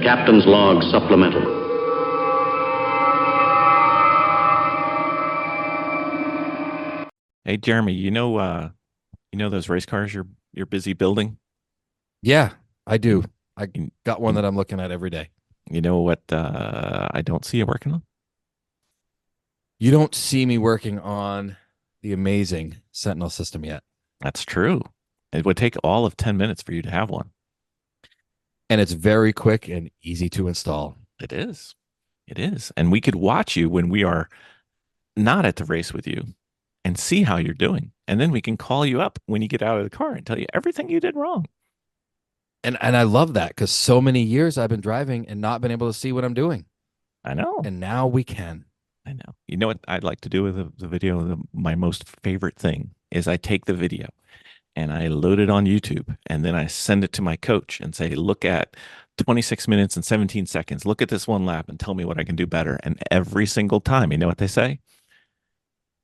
Captain's Log Supplemental. Hey Jeremy, you know those race cars you're busy building? Yeah, I do. I You, got one that I'm looking at every day. you know what I don't see you working on? You don't see me working on the amazing Sentinel system yet. That's true. It would take all of 10 minutes for you to have one. And it's very quick and easy to install. It is. It is. And we could watch you when we are not at the race with you and see how you're doing. And then we can call you up when you get out of the car and tell you everything you did wrong. And I love that because so many years I've been driving and not been able to see what I'm doing. I know. And now we can. I know. You know what I'd like to do with the video? My most favorite thing is I take the video and I load it on YouTube, and then I send it to my coach and say, look at 26 minutes and 17 seconds. Look at this one lap and tell me what I can do better. And every single time, you know what they say?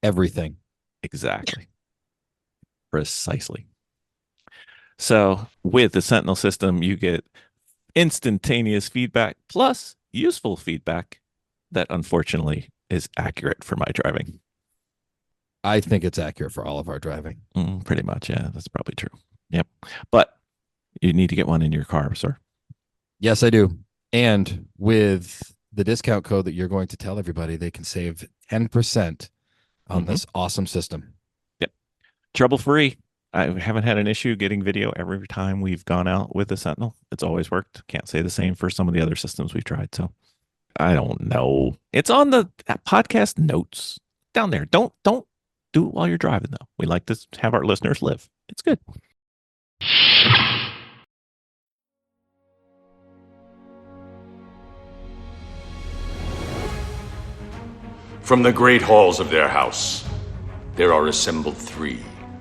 Everything. Exactly. Precisely. So with the Sentinel system, you get instantaneous feedback plus useful feedback that unfortunately is accurate for my driving. I think it's accurate for all of our driving. Pretty much. Yeah, that's probably true. Yep. But you need to get one in your car, sir. Yes, I do. And with the discount code that you're going to tell everybody, they can save 10% on this awesome system. Yep. Trouble-free. I haven't had an issue getting video every time we've gone out with the Sentinel. It's always worked. Can't say the same for some of the other systems we've tried. So I don't know. It's on the podcast notes down there. Don't do it while you're driving, though. We like to have our listeners live. It's good. From the great halls of their house, there are assembled three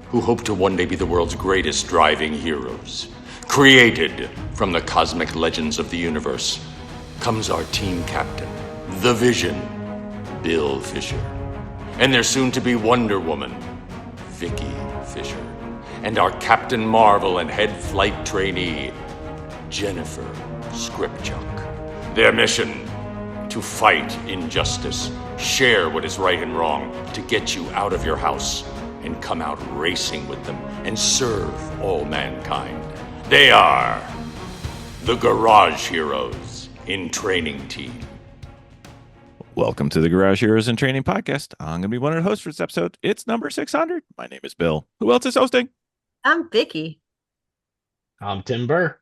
who hope to one day be the world's greatest driving heroes. Created from the cosmic legends of the universe comes our team captain, the Vision, Bill Fisher, and their soon-to-be Wonder Woman, Vicki Fisher, and our Captain Marvel and head flight trainee, Jennifer Skripchuk. Their mission: to fight injustice, share what is right and wrong, to get you out of your house and come out racing with them and serve all mankind. They are the Garage Heroes in Training Team. Welcome to the Garage Heroes in Training podcast. I'm going to be one of the hosts for this episode. It's number 600. My name is Bill. Who else is hosting? I'm Vicki. I'm Tim Burr.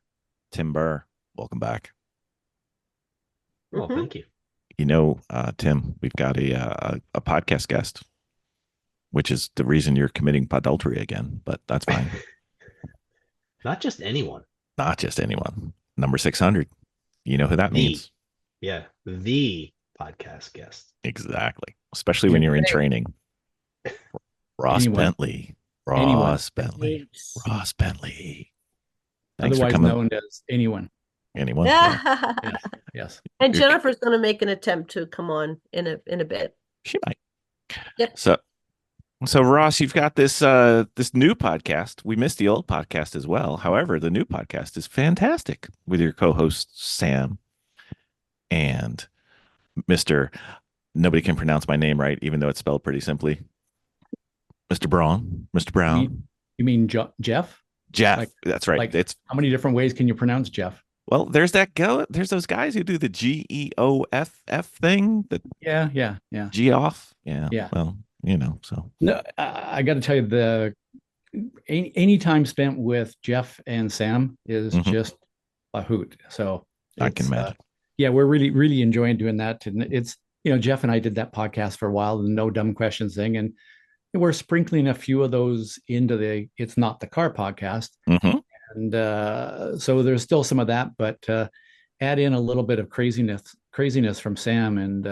Tim Burr. Welcome back. Oh, thank you. You know, Tim, we've got a podcast guest, which is the reason you're committing adultery again, but that's fine. Not just anyone. Not just anyone. Number 600. You know who that means. Yeah, the podcast guest. Exactly. Especially when you're in training. Ross Bentley. Ross Bentley. Ross Bentley. Thanks Otherwise for coming. known as anyone. Anyone? Yeah. Yes. And Jennifer's going to make an attempt to come on in a bit. She might. Yep. So Ross, you've got this new podcast. We missed the old podcast as well. However, the new podcast is fantastic with your co-host Sam and Mr. Nobody can pronounce my name right, even though it's spelled pretty simply. Mr. Braun. Mr. Brown. You mean Jeff? Jeff. That's right. Like, it's how many different ways can you pronounce Jeff? Well, there's those guys who do the GEOFF thing. Yeah. Geoff. Yeah. Yeah. Well, so. No, I got to tell you, any time spent with Jeff and Sam is just a hoot. So I can imagine. Yeah, we're really, really enjoying doing that. And it's, Jeff and I did that podcast for a while, the No Dumb Questions thing. And we're sprinkling a few of those into the It's Not the Car podcast. And so there's still some of that, but add in a little bit of craziness from Sam, and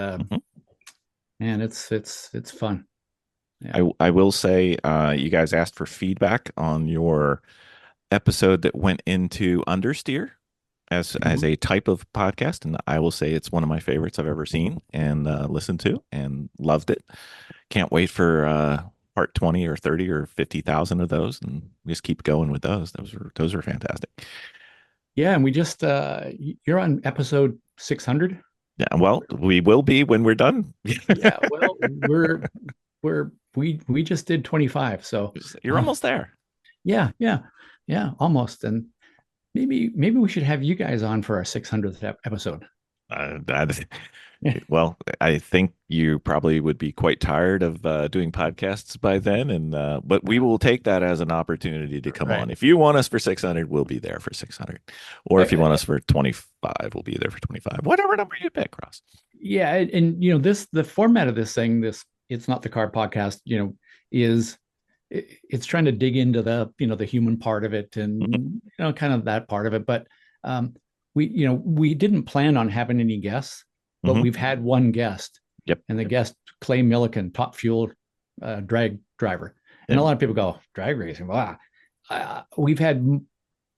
man, it's fun. Yeah. I will say, you guys asked for feedback on your episode that went into understeer as a type of podcast, and I will say it's one of my favorites I've ever seen and listened to, and loved it. Can't wait for part 20 or 30 or 50,000 of those, and we just keep going with those. Those are fantastic. Yeah, and we just you're on episode 600. Yeah, well, we will be when we're done. Yeah, well, we just did 25, so You're almost there. yeah, yeah, yeah, almost. And maybe we should have you guys on for our 600th episode. That, well, I think you probably would be quite tired of doing podcasts by then, and but we will take that as an opportunity to come Right. on. If you want us for 600, we'll be there for 600, or if you want us for 25, we'll be there for 25. Whatever number you pick, Ross. Yeah, and the format of this thing, this It's Not the Car podcast, is it's trying to dig into the human part of it, and kind of that part of it. But we didn't plan on having any guests, but we've had one guest. Yep. And the guest, Clay Milliken, top fuel drag driver. And a lot of people go, drag racing, wow. We've had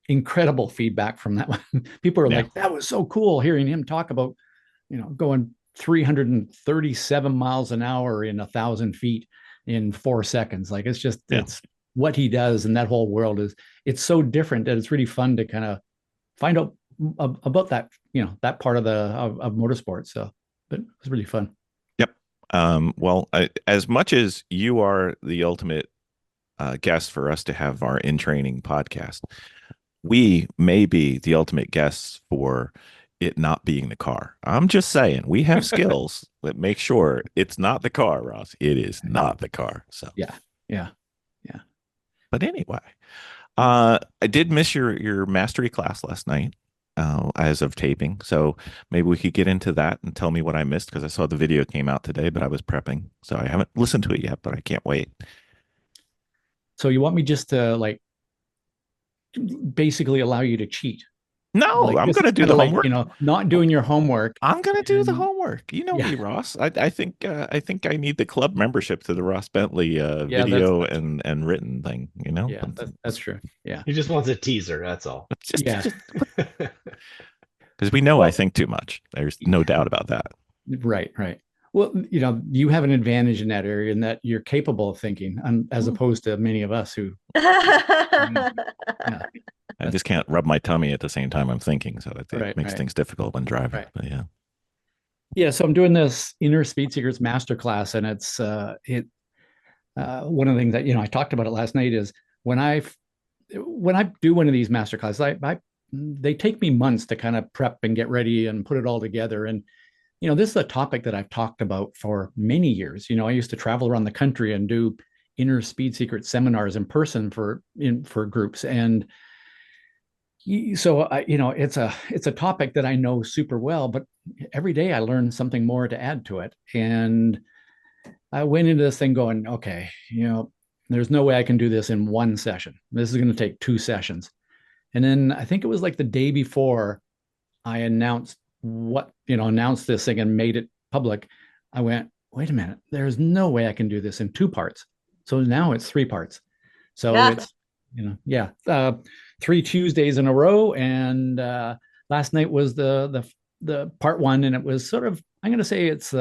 incredible feedback from that one. People are like, that was so cool hearing him talk about going 337 miles an hour in 1,000 feet in 4 seconds. Like, it's what he does, and that whole world it's so different that it's really fun to kind of find out about that, that part of of motorsport. So, but it was really fun. Yep. Well, as much as you are the ultimate guest for us to have our in training podcast, we may be the ultimate guests for it not being the car. I'm just saying, we have skills that make sure it's not the car, Ross. It is not the car. So yeah. But anyway, I did miss your mastery class last night as of taping. So maybe we could get into that and tell me what I missed, because I saw the video came out today, but I was prepping. So I haven't listened to it yet, but I can't wait. So you want me just to basically allow you to cheat? No, I'm going to do the homework. Not doing your homework. I'm going to do the homework. You know me, Ross. I think I need the club membership to the Ross Bentley video and written thing. Yeah, that's true. Yeah, He just wants a teaser. That's all. Because we know I think too much. There's no doubt about that. Right. Well, you have an advantage in that area, in that you're capable of thinking, as opposed to many of us who. I just can't rub my tummy at the same time I'm thinking, so it makes things difficult when driving. Right. But yeah. Yeah, so I'm doing this Inner Speed Secrets Masterclass, and it's one of the things that I talked about it last night is when I do one of these masterclasses, they take me months to kind of prep and get ready and put it all together. And this is a topic that I've talked about for many years. I used to travel around the country and do Inner Speed Secret seminars in person for groups. And so it's a topic that I know super well, but every day I learn something more to add to it. And I went into this thing going, okay, there's no way I can do this in one session. This is going to take 2 sessions. And then I think it was like the day before I announced this thing and made it public, I went, wait a minute, there's no way I can do this in 2 parts. So now it's 3 parts. So it's 3 Tuesdays in a row, and last night was the part 1, and it was sort of, I'm going to say it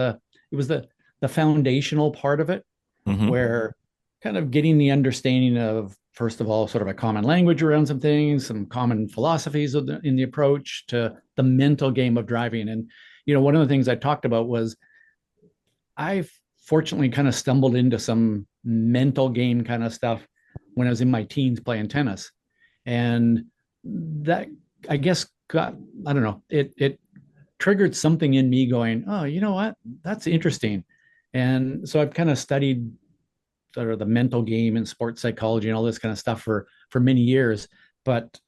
was the foundational part of it, where kind of getting the understanding of, first of all, sort of a common language around some things, some common philosophies in the approach to the mental game of driving. And one of the things I talked about was I fortunately kind of stumbled into some mental game kind of stuff when I was in my teens playing tennis. And that, I guess, I don't know, it triggered something in me going, oh, you know what? That's interesting. And so I've kind of studied sort of the mental game and sports psychology and all this kind of stuff for many years. But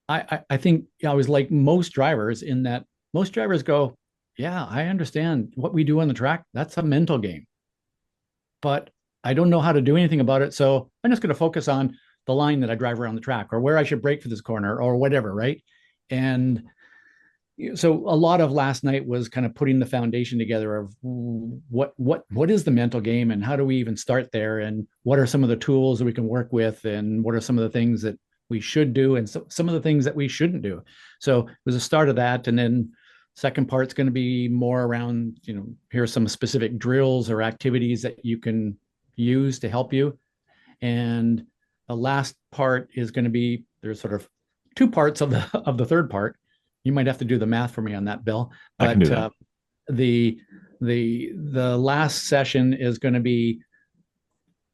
I think I was like most drivers, in that most drivers go, yeah, I understand what we do on the track. That's a mental game. But I don't know how to do anything about it. So I'm just going to focus on the line that I drive around the track, or where I should brake for this corner, or whatever. Right. And so a lot of last night was kind of putting the foundation together of what is the mental game, and how do we even start there, and what are some of the tools that we can work with, and what are some of the things that we should do, and some of the things that we shouldn't do. So it was a start of that. And then second part's going to be more around, here are some specific drills or activities that you can use to help you. And the last part is going to be, there's sort of two parts of the third part. You might have to do the math for me on that, Bill. I can But do that. the last session is going to be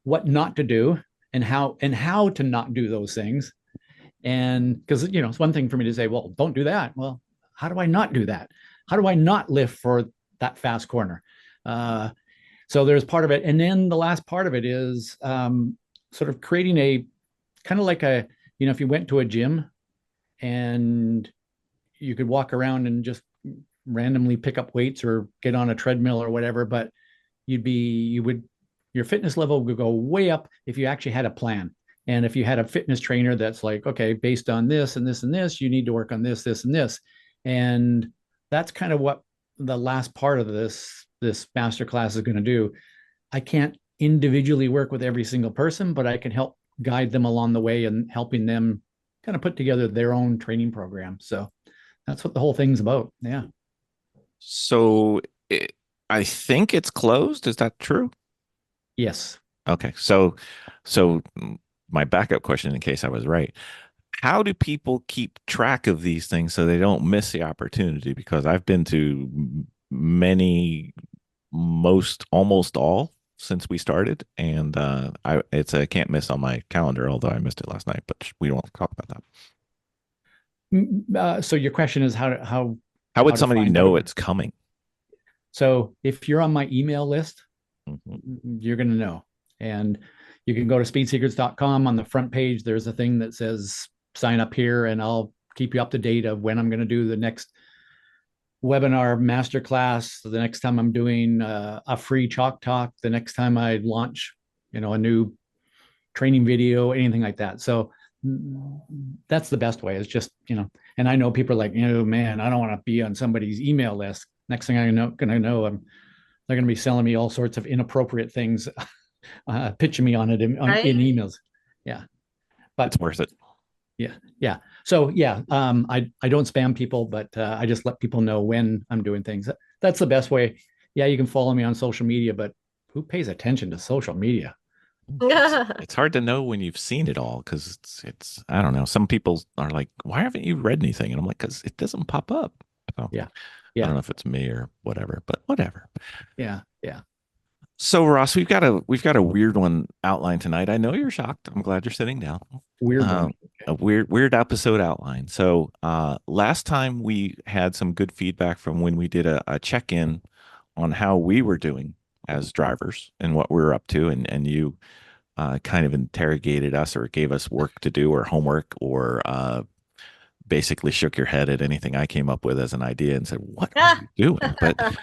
what not to do and how to not do those things. And because it's one thing for me to say, well, don't do that. Well, how do I not do that? How do I not lift for that fast corner? So there's part of it, and then the last part of it is sort of creating a kind of like a, if you went to a gym and you could walk around and just randomly pick up weights or get on a treadmill or whatever, but your fitness level would go way up if you actually had a plan. And if you had a fitness trainer that's like, okay, based on this and this and this, you need to work on this, this, and this. And that's kind of what the last part of this masterclass is going to do. I can't individually work with every single person, but I can help guide them along the way and helping them kind of put together their own training program. So that's what the whole thing's about. Yeah. So I think it's closed. Is that true? Yes. Okay. So my backup question, in case I was right, how do people keep track of these things so they don't miss the opportunity? Because I've been to many, almost all since we started, and it's a can't miss on my calendar. Although I missed it last night, but we don't talk about that. So your question is how would to somebody find know out? it's coming? So if you're on my email list, Mhm. you're going to know. And you can go to speedsecrets.com. On the front page, there's a thing that says sign up here, and I'll keep you up to date of when I'm going to do the next webinar masterclass, the next time I'm doing a free chalk talk, the next time I launch, a new training video, anything like that. So that's the best way. Is just, and I know people are like, man, I don't want to be on somebody's email list. Next thing they're going to be selling me all sorts of inappropriate things, pitching me on it in emails. Yeah. But It's worth it. yeah. Yeah. So yeah, I don't spam people, but I just let people know when I'm doing things. That's the best way. Yeah, you can follow me on social media, but who pays attention to social media? It's hard to know when you've seen it all, because it's I don't know. Some people are like, why haven't you read anything? And I'm like, because it doesn't pop up. So Yeah. I Yeah. don't know if it's me or whatever, but whatever. Yeah. Yeah. So Ross, we've got a weird one outlined tonight. I know you're shocked. I'm glad you're sitting down. Weird one. A weird episode outline. So last time we had some good feedback from when we did a check-in on how we were doing as drivers and what we were up to, and you kind of interrogated us or gave us work to do or homework, or basically shook your head at anything I came up with as an idea and said, "What are you doing?" But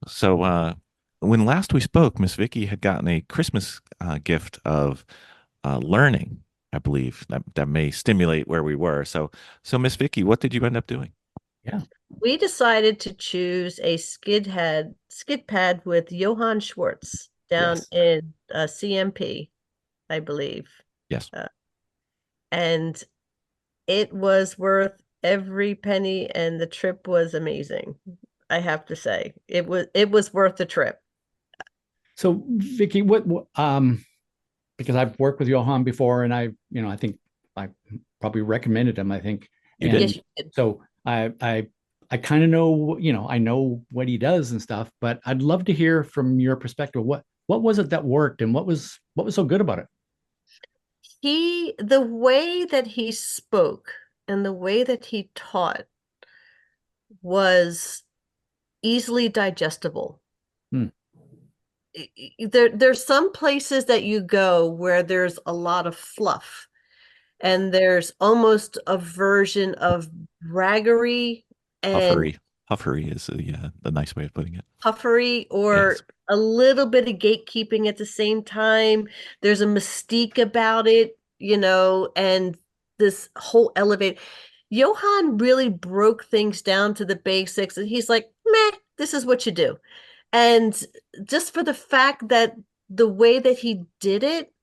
so when last we spoke, Miss Vicki had gotten a Christmas gift of learning, I believe, that may stimulate where we were. So Miss Vicki, what did you end up doing? Yeah. We decided to choose a skid pad with Johann Schwartz down Yes. in CMP, I believe. Yes. And it was worth every penny, and the trip was amazing. I have to say, it was worth the trip. So Vicki, what because I've worked with Johan before, and I think I probably recommended him, I think. You And did. Yes, you did. so I kind of know, I know what he does and stuff, but I'd love to hear from your perspective. What was it that worked, and what was so good about it? The way that he spoke and the way that he taught was easily digestible. There's some places that you go where there's a lot of fluff, and there's almost a version of braggery and Puffery is the nice way of putting it. puffery, or Yes. a little bit of gatekeeping at the same time. There's a mystique about it, and this whole elevate. Johann really broke things down to the basics, and he's like, meh, this is what you do. And just for the fact that the way that he did it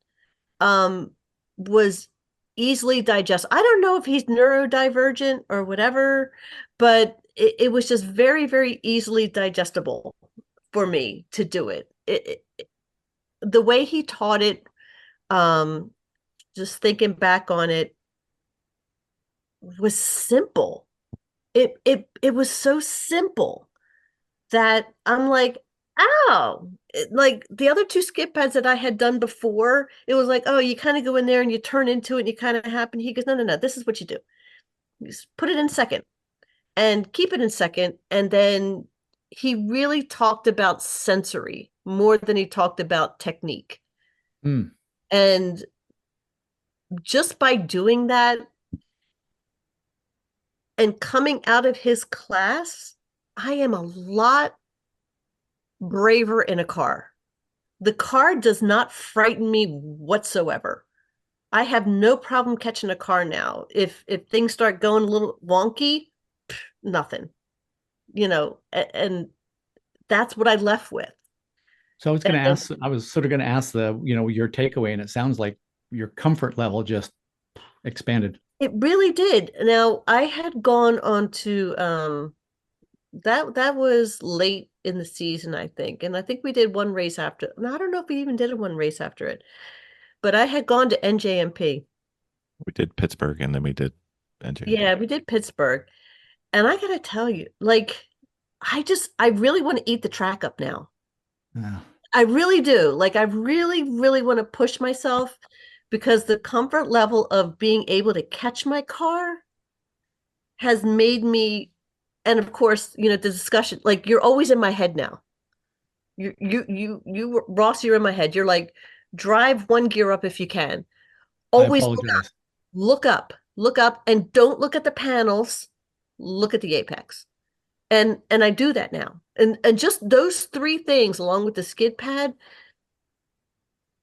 was easily digestible. I don't know if he's neurodivergent or whatever, but it was just very, very easily digestible for me to do it. The way he taught it, just thinking back on it, was simple. It was so simple that I'm like, oh, like the other two skid pads that I had done before, it was like, oh, you kind of go in there and you turn into it and you kind of happen. He goes, no, no, no, this is what you do. You just put it in second and keep it in second. And then he really talked about sensory more than he talked about technique. Mm. And just by doing that and coming out of his class, I am a lot braver in a car. The car does not frighten me whatsoever. I have no problem catching a car now. If things start going a little wonky, nothing. And that's what I left with. So I was sort of going to ask your takeaway, and it sounds like your comfort level just expanded. It really did. Now, I had gone on to that was late in the season, I think. And I think we did one race after. No, I don't know if we even did one race after it. But I had gone to NJMP. We did Pittsburgh and then we did NJ. Yeah, we did Pittsburgh. And I gotta tell you, like, I really want to eat the track up now. Yeah. I really do. Like, I really, really want to push myself because the comfort level of being able to catch my car has made me, and of course, the discussion, like, you're always in my head now. Ross, you're in my head. You're like, drive one gear up if you can. I Always apologize. look up, and don't look at the panels. Look at the apex. And I do that now. And just those three things, along with the skid pad,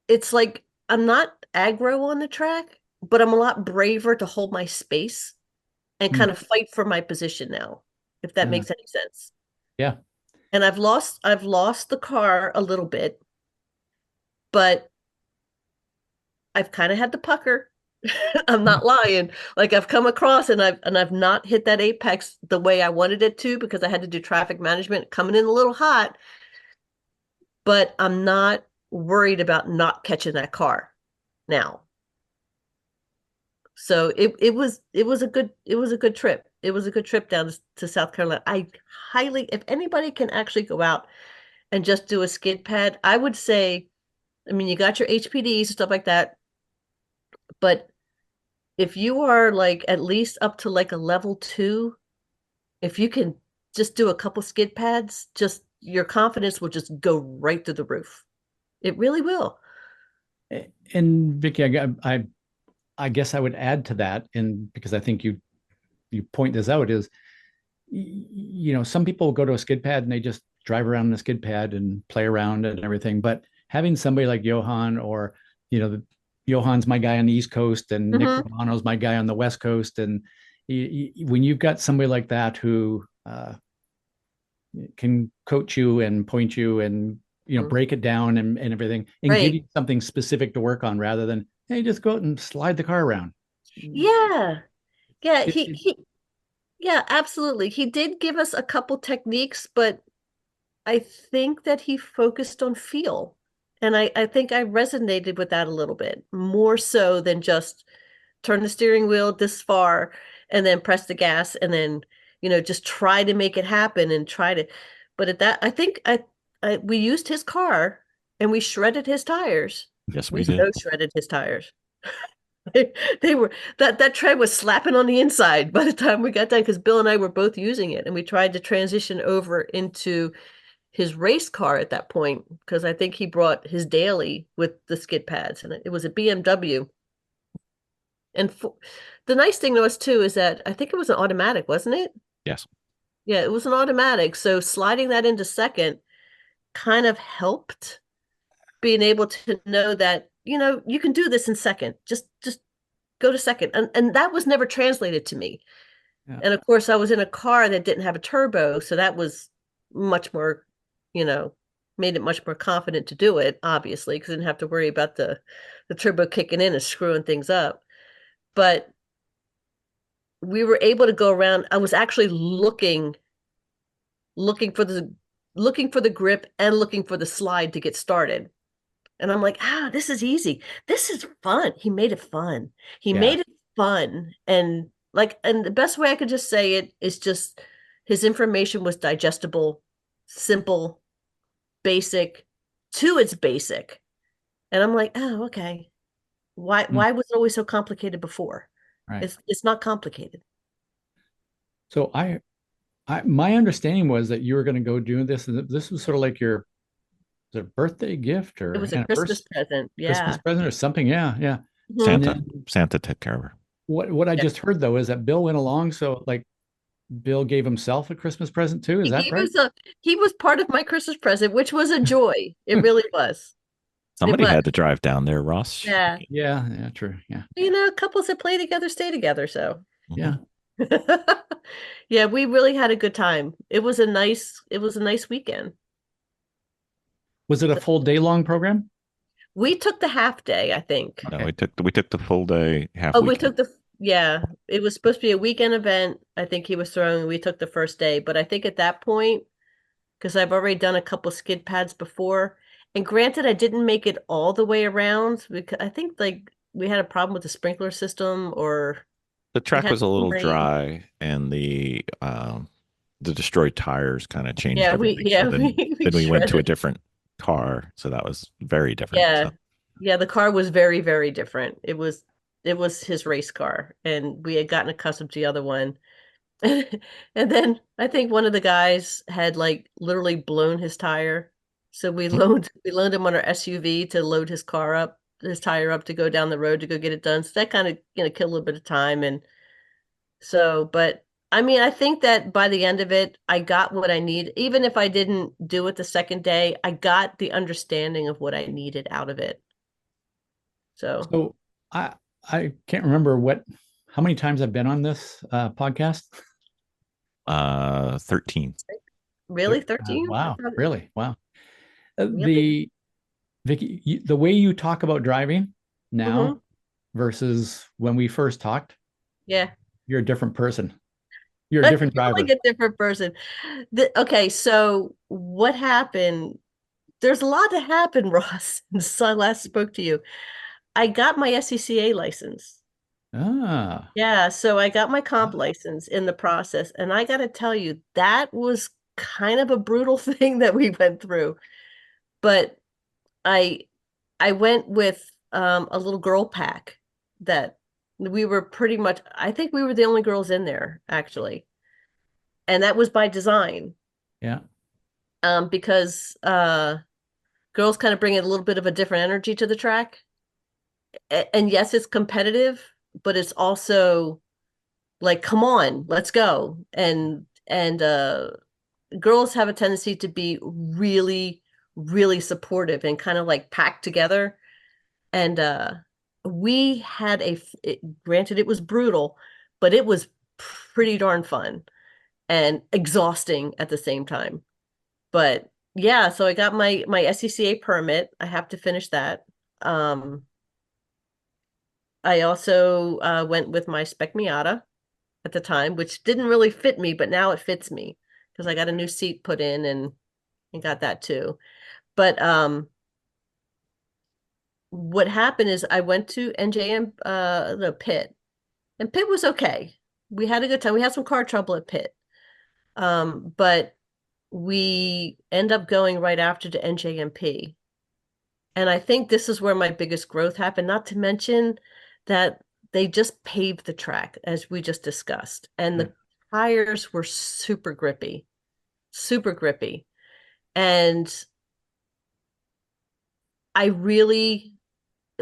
it's like I'm not aggro on the track, but I'm a lot braver to hold my space and kind of fight for my position now, if that makes any sense. Yeah. And I've lost the car a little bit, but I've kind of had the pucker. I'm not lying. Like, I've come across and I've not hit that apex the way I wanted it to because I had to do traffic management coming in a little hot, but I'm not worried about not catching that car now. So it was a good trip. It was a good trip down to South Carolina. I highly, if anybody can actually go out and just do a skid pad, I would say, I mean, you got your HPDs and stuff like that, but if you are like at least up to like a level 2, if you can just do a couple skid pads, just your confidence will just go right through the roof. It really will. And Vicki, I guess I would add to that, and because I think you point this out, is some people go to a skid pad and they just drive around in a skid pad and play around and everything. But having somebody like Johan, or Johan's my guy on the East Coast, and Nick Romano's my guy on the West Coast, and when you've got somebody like that who can coach you and point you and break it down and everything, and give you something specific to work on, rather than, hey, just go out and slide the car around. Yeah. Yeah, absolutely. He did give us a couple techniques, but I think that he focused on feel. And I think I resonated with that a little bit more so than just turn the steering wheel this far and then press the gas and then, just try to make it happen and try to. But at that, I think we used his car and we shredded his tires. Yes, we did. Shredded his tires. They were that tread was slapping on the inside by the time we got done, because Bill and I were both using it, and we tried to transition over into his race car at that point, because I think he brought his daily with the skid pads, and it was a BMW. And the nice thing to us too is that I think it was an automatic, wasn't it? Yes. Yeah, it was an automatic. So sliding that into second kind of helped being able to know that, you can do this in second. Just go to second. And that was never translated to me. Yeah. And of course, I was in a car that didn't have a turbo. So that was much more, made it much more confident to do it, obviously, because I didn't have to worry about the turbo kicking in and screwing things up. But we were able to go around. I was actually looking for the grip and looking for the slide to get started. And I'm like, this is easy. This is fun. He made it fun. He made it fun. And Like, and the best way I could just say it is just his information was digestible, simple, basic to its basic. And I'm like, oh, okay. Why was it always so complicated before? Right. It's not complicated. So my understanding was that you were going to go do this, and this was sort of like your, is it a birthday gift It or was a Christmas present. Christmas Yeah. present or something? Yeah, yeah. Mhm. And Santa, then Santa took care of her. what I Yeah. just heard though is that Bill went along, so like Bill gave himself a Christmas present too. Is that right? He was part of my Christmas present, which was a joy. It really was. It Somebody was. had to drive down there, Ross. Yeah. Yeah, yeah, true. Yeah, You know, couples that play together stay together. So yeah. yeah, we really had a good time. It was a nice weekend. Was it a full day long program? We took the half day, I think. No, Okay. we took the full day, half Oh, weekend. yeah, it was supposed to be a weekend event. I think he was throwing, we took the first day, but I think at that point, because I've already done a couple skid pads before, and granted, I didn't make it all the way around because I think like we had a problem with the sprinkler system or The we track had was a some little rain. dry, and the destroyed tires kind of changed Yeah, everything. So then we went to a shredded. different car, so that was very different. Yeah. So Yeah, the car was very, very different. It was his race car, and we had gotten accustomed to the other one. And then I think one of the guys had like literally blown his tire. So we loaned him on our SUV to load his tire up to go down the road to go get it done. So that kind of, killed a little bit of time. And so, but I mean, I think that by the end of it, I got what I need. Even if I didn't do it the second day, I got the understanding of what I needed out of it. So So I can't remember how many times I've been on this podcast. 13. really, 13? Wow, really? Wow. Really? The Vicki, the way you talk about driving now Mhm. versus when we first talked, Yeah. you're a different person. You're a different You're driver. like a different person. Okay, so what happened? There's a lot that happened, Ross, since I last spoke to you. I got my SCCA license. Ah, Yeah, so I got my comp license in the process, and I got to tell you, that was kind of a brutal thing that we went through. But I I went with a little girl pack that we were pretty much, I think we were the only girls in there, actually. And that was by design. yeah. Because girls kind of bring a little bit of a different energy to the track. And yes, it's competitive, but it's also like, come on, let's go. And girls have a tendency to be really, really supportive and kind of like packed together. And we had granted it was brutal, but it was pretty darn fun and exhausting at the same time. But yeah, so I got my SCCA permit. I have to finish that. I also went with my Spec Miata at the time, which didn't really fit me, but now it fits me because I got a new seat put in and got that too. But what happened is I went to NJM the Pit, and Pit was okay. We had a good time. We had some car trouble at Pit. But we end up going right after to NJMP. And I think this is where my biggest growth happened, not to mention that they just paved the track, as we just discussed. And the tires were super grippy, super grippy. And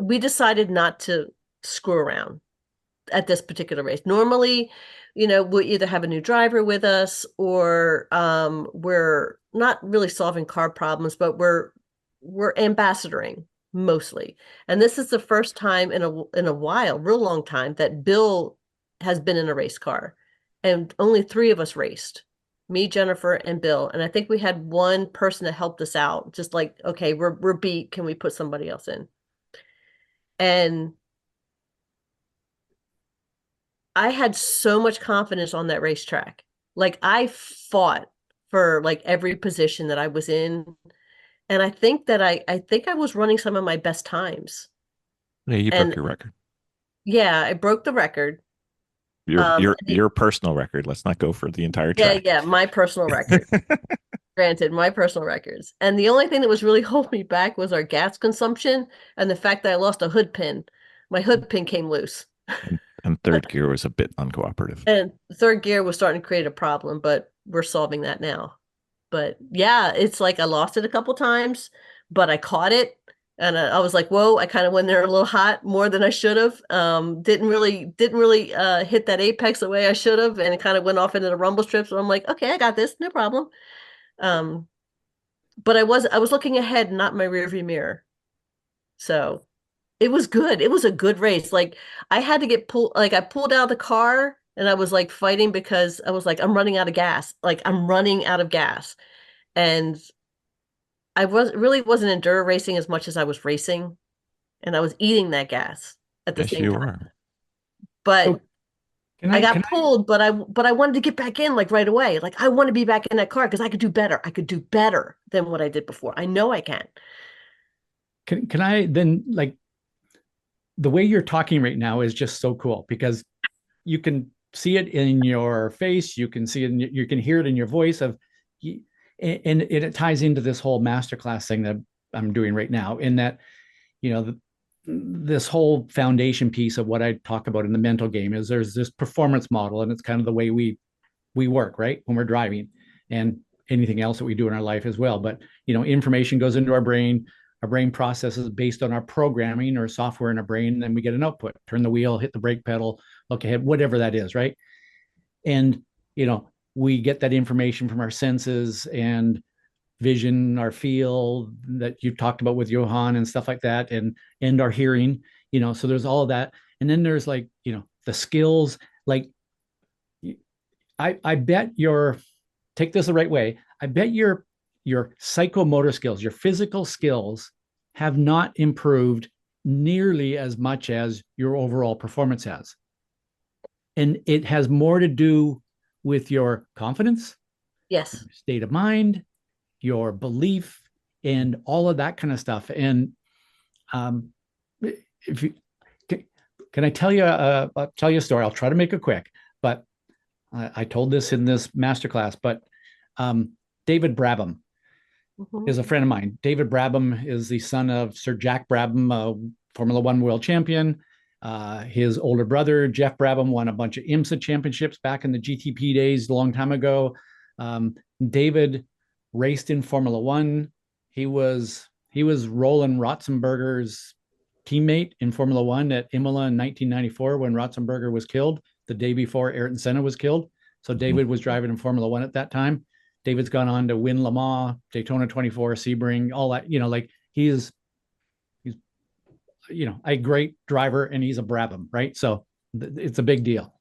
we decided not to screw around at this particular race. Normally, we'll either have a new driver with us or we're not really solving car problems, but we're ambassadoring mostly. And this is the first time in a while, real long time, that Bill has been in a race car. And only 3 of us raced. Me, Jennifer, and Bill. And I think we had one person that helped us out, just like, okay, we're beat. Can we put somebody else in? And I had so much confidence on that racetrack. Like I fought for like every position that I was in. And I think that I think I was running some of my best times. Yeah, you broke And your record. yeah, I broke the record. Your personal record. Let's not go for the entire Yeah, track. yeah, my personal record. Granted, my personal records. And the only thing that was really holding me back was our gas consumption and the fact that I lost a hood pin. My hood pin came loose. And third gear was a bit uncooperative. And third gear was starting to create a problem, but we're solving that now. But yeah, it's like I lost it a couple times, but I caught it. And I was like, whoa, I kind of went there a little hot more than I should have. Didn't really hit that apex the way I should have. And it kind of went off into the rumble strips. So I'm like, okay, I got this, no problem. But I was looking ahead, not my rearview mirror. So it was good. It was a good race. Like I had to get pulled, like I pulled out of the car and I was like fighting because I was like, I'm running out of gas. Like I'm running out of gas. And I wasn't enduro racing as much as I was racing. And I was eating that gas at the Yes, same you time. were. But So I got pulled, but I wanted to get back in like right away. Like I want to be back in that car because I could do better. I could do better than what I did before. I know I can. can I then, like, the way you're talking right now is just so cool because you can see it in your face, you can see it, you can hear it in your voice and it ties into this whole masterclass thing that I'm doing right now. In that, this whole foundation piece of what I talk about in the mental game is there's this performance model, and it's kind of the way we work, right, when we're driving, and anything else that we do in our life as well. But information goes into our brain. Our brain processes based on our programming or software in our brain, and then we get an output. Turn the wheel, hit the brake pedal, look ahead, whatever that is, right? And we get that information from our senses and vision, our feel that you talked about with Johan and stuff like that, and our hearing. So there's all of that, and then there's like the skills. Like I bet your take this the right way. I bet your psychomotor skills, your physical skills, have not improved nearly as much as your overall performance has. And it has more to do with your confidence, Yes. your state of mind, your belief, and all of that kind of stuff. And if you can, I tell you a story? I'll try to make it quick, but I told this in this masterclass. But David Brabham is a friend of mine. David Brabham is the son of Sir Jack Brabham, a Formula One world champion. His older brother, Jeff Brabham, won a bunch of IMSA championships back in the GTP days a long time ago. David raced in Formula One. He was Roland Ratzenberger's teammate in Formula One at Imola in 1994 when Ratzenberger was killed, the day before Ayrton Senna was killed. So David was driving in Formula One at that time. David's gone on to win Le Mans, Daytona 24, Sebring, all that. Like he's a great driver, and he's a Brabham, right? So it's a big deal.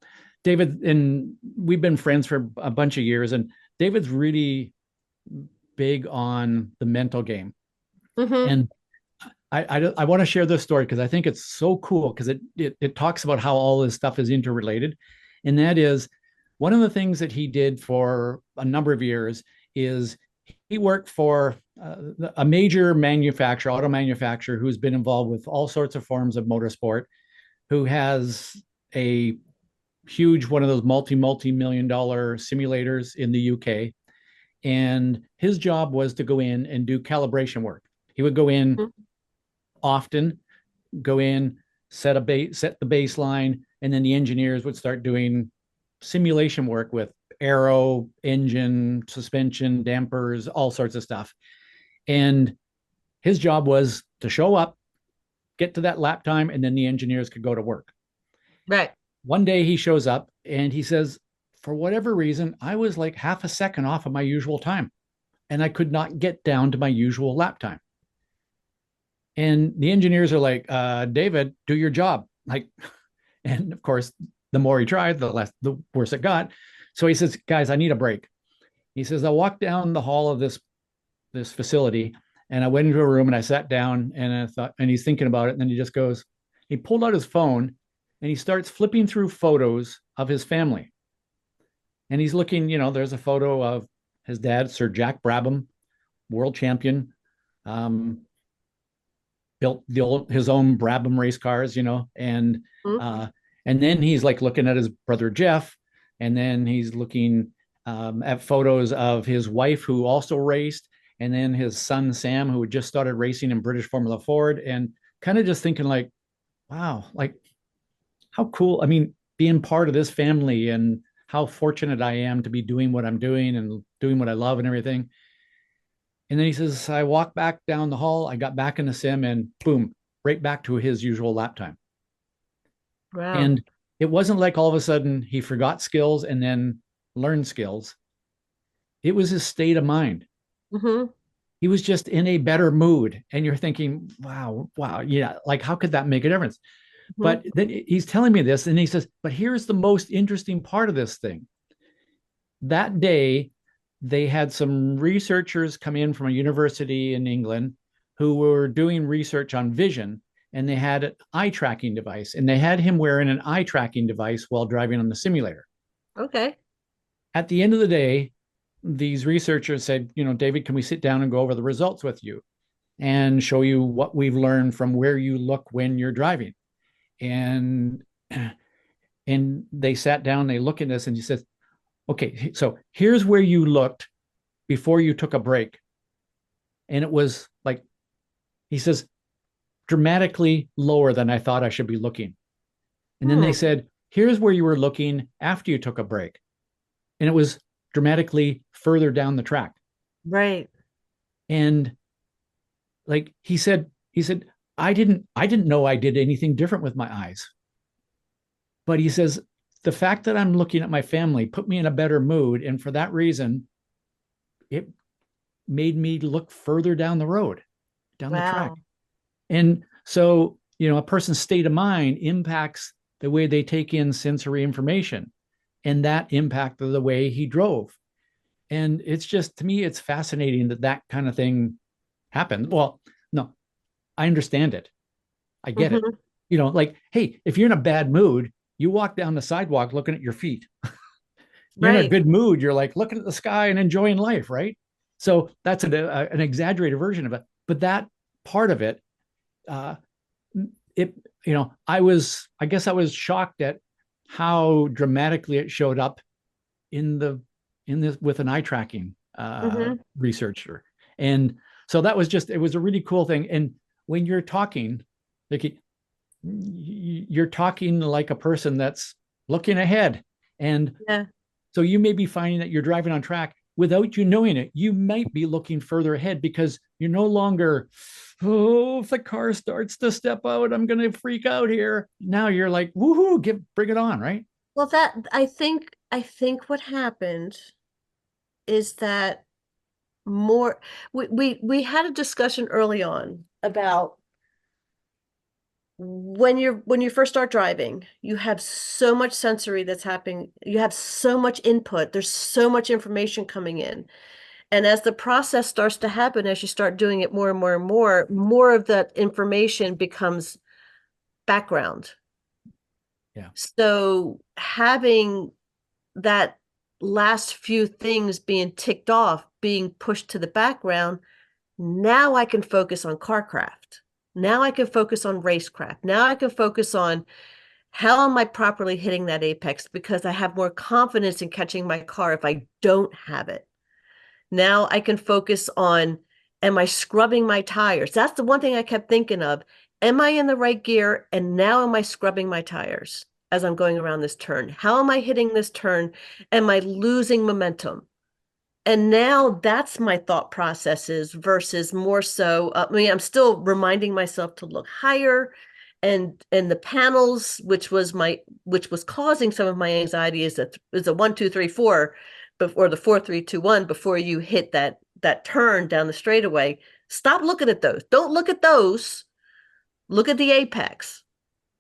David and we've been friends for a bunch of years, and David's really big on the mental game. And I want to share this story because I think it's so cool because it talks about how all this stuff is interrelated. And that is one of the things that he did for a number of years is he worked for a major manufacturer, auto manufacturer, who's been involved with all sorts of forms of motorsport, who has a huge one of those multi-million-dollar simulators in the UK. And his job was to go in and do calibration work. He would go in often, set the baseline, and then the engineers would start doing simulation work with aero, engine, suspension, dampers, all sorts of stuff. And his job was to show up, get to that lap time, and then the engineers could go to work. Right. One day he shows up and he says, for whatever reason, I was like half a second off of my usual time, and I could not get down to my usual lap time. And the engineers are like, David, do your job. Like, and of course, the more he tried, the worse it got. So he says, guys, I need a break. He says, I walked down the hall of this facility, and I went into a room and I sat down, and I thought, and he's thinking about it. And then he just goes, he pulled out his phone and he starts flipping through photos of his family. And he's looking, there's a photo of his dad, Sir Jack Brabham, world champion, built his own Brabham race cars, and And then he's like looking at his brother Jeff, and then he's looking at photos of his wife who also raced, and then his son Sam, who had just started racing in British Formula Ford, and kind of just thinking like, wow, like how cool. I mean, being part of this family and how fortunate I am to be doing what I'm doing and doing what I love and everything. And then he says, I walked back down the hall, I got back in the sim, and boom, right back to his usual lap time. Wow. And it wasn't like all of a sudden he forgot skills and then learned skills. It was his state of mind. Mm-hmm. He was just in a better mood. And you're thinking, wow, yeah, like how could that make a difference? Mm-hmm. But then he's telling me this, and he says, but here's the most interesting part of this thing. That day, they had some researchers come in from a university in England who were doing research on vision, and they had an eye tracking device, and they had him wearing an eye tracking device while driving on the simulator. Okay. At the end of the day, these researchers said, David, can we sit down and go over the results with you and show you what we've learned from where you look when you're driving? And they sat down, they look at this, and he says, okay, so here's where you looked before you took a break. And it was like, he says, dramatically lower than I thought I should be looking. And then they said, here's where you were looking after you took a break. And it was dramatically further down the track. Right. And like he said, I didn't know I did anything different with my eyes. But he says, the fact that I'm looking at my family put me in a better mood. And for that reason, it made me look further down the road, down the track. And so, a person's state of mind impacts the way they take in sensory information. And that impacted the way he drove. And it's just, to me, it's fascinating that kind of thing happened. Well, no, I understand it. I get it. Like, hey, if you're in a bad mood, you walk down the sidewalk looking at your feet. You're in a good mood. You're like looking at the sky and enjoying life, right? So that's an exaggerated version of it. But that part of it, I guess I was shocked at how dramatically it showed up in this with an eye tracking researcher. And so that was it was a really cool thing. And when you're talking, like you're talking like a person that's looking ahead. And so you may be finding that you're driving on track without you knowing it. You might be looking further ahead because you're no longer, if the car starts to step out, I'm going to freak out here. Now you're like, woohoo, bring it on, right? Well, I think what happened is that we had a discussion early on about when you first start driving, you have so much sensory that's happening. You have so much input. There's so much information coming in. And as the process starts to happen, as you start doing it more and more and more of that information becomes background. Yeah. So having that last few things being ticked off, being pushed to the background, now I can focus on carcraft. Now I can focus on racecraft. Now I can focus on how am I properly hitting that apex, because I have more confidence in catching my car if I don't have it. Now I can focus on, am I scrubbing my tires? That's the one thing I kept thinking of. Am I in the right gear? And now am I scrubbing my tires as I'm going around this turn? How am I hitting this turn? Am I losing momentum? And now that's my thought processes versus more so, I'm still reminding myself to look higher, and the panels, which was causing some of my anxiety, is a 1, 2, 3, 4, or the 4, 3, 2, 1 before you hit that turn down the straightaway. Stop looking at those. Don't look at those. Look at the apex,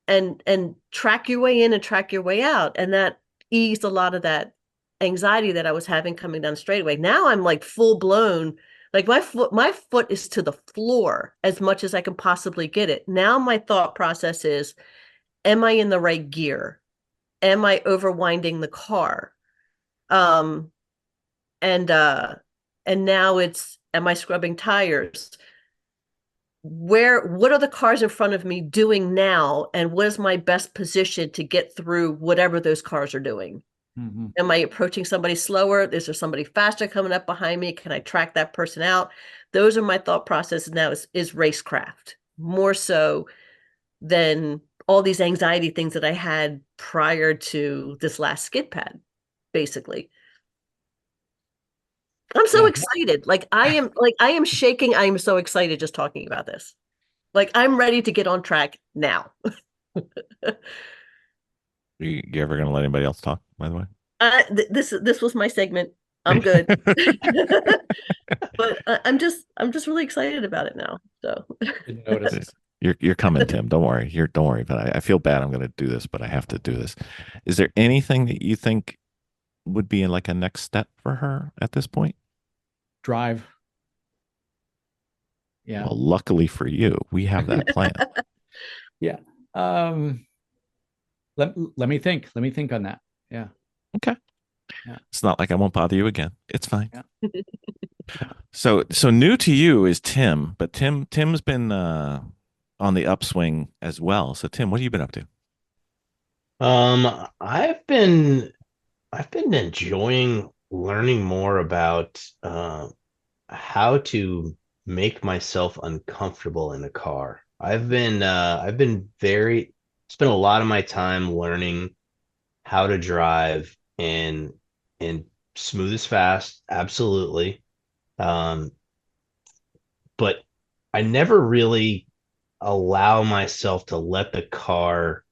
and track your way in and track your way out. And that eased a lot of that anxiety that I was having coming down the straightaway. Now I'm like full blown, like my foot is to the floor as much as I can possibly get it. Now my thought process is, am I in the right gear? Am I overwinding the car? And now it's, am I scrubbing tires? what are the cars in front of me doing now, and what is my best position to get through whatever those cars are doing? Mm-hmm. Am I approaching somebody slower? Is there somebody faster coming up behind me? Can I track that person out? Those are my thought processes now, is racecraft, more so than all these anxiety things that I had prior to this last skid pad, basically. I'm so excited. Like I am shaking. I am so excited just talking about this. Like I'm ready to get on track now. You ever going to let anybody else talk, by the way? This was my segment. I'm good. But I'm just really excited about it now. So Didn't notice. You're coming, Tim. Don't worry. Don't worry. But I feel bad. I'm going to do this, but I have to do this. Is there anything that you think would be like a next step for her at this point? Drive. Yeah. Well, luckily for you, we have that plan. Yeah. Let me think. Let me think on that. Yeah. Okay. Yeah. It's not like I won't bother you again. It's fine. Yeah. So new to you is Tim, but Tim's been on the upswing as well. So Tim, what have you been up to? I've been enjoying learning more about how to make myself uncomfortable in a car. I've been spent a lot of my time learning how to drive and smooth as fast, absolutely. But I never really allow myself to let the car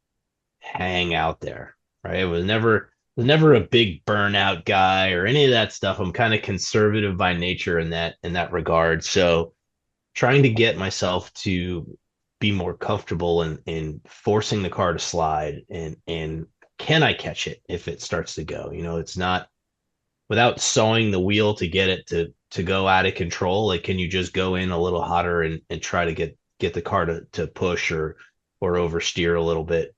hang out there, right? It was never a big burnout guy or any of that stuff. I'm kind of conservative by nature in that regard. So trying to get myself to be more comfortable in forcing the car to slide and can I catch it if it starts to go? It's not without sawing the wheel to get it to go out of control. Like, can you just go in a little hotter and try to get the car to push or oversteer a little bit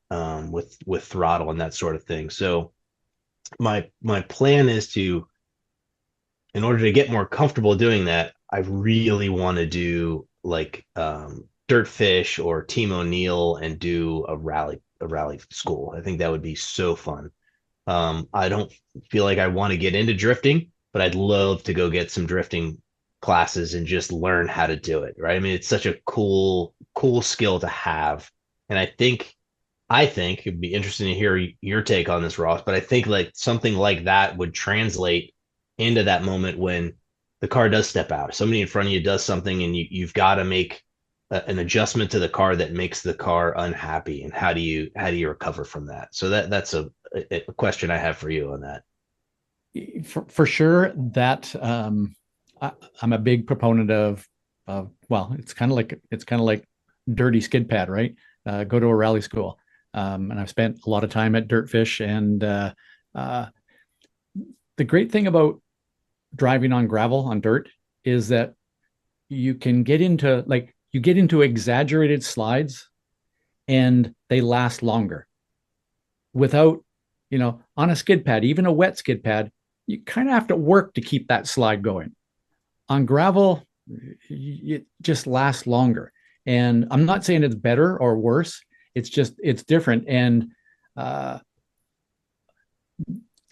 with throttle and that sort of thing. So my plan is to, in order to get more comfortable doing that, I really want to do like Dirtfish or Team O'Neill and do a rally school. I think that would be so fun. I don't feel like I want to get into drifting, but I'd love to go get some drifting classes and just learn how to do it. Right. I mean, it's such a cool skill to have. And I think it'd be interesting to hear your take on this, Ross, but I think like something like that would translate into that moment when the car does step out. Somebody in front of you does something and you've got to make an adjustment to the car that makes the car unhappy. And how do you recover from that? So that's a question I have for you on that. For sure that I'm a big proponent of well, it's kind of like dirty skid pad, right? Go to a rally school. And I've spent a lot of time at Dirtfish. And the great thing about driving on gravel, on dirt, is that you can get into exaggerated slides and they last longer without, on a skid pad, even a wet skid pad, you kind of have to work to keep that slide going. On gravel, it just lasts longer. And I'm not saying it's better or worse. It's different. And to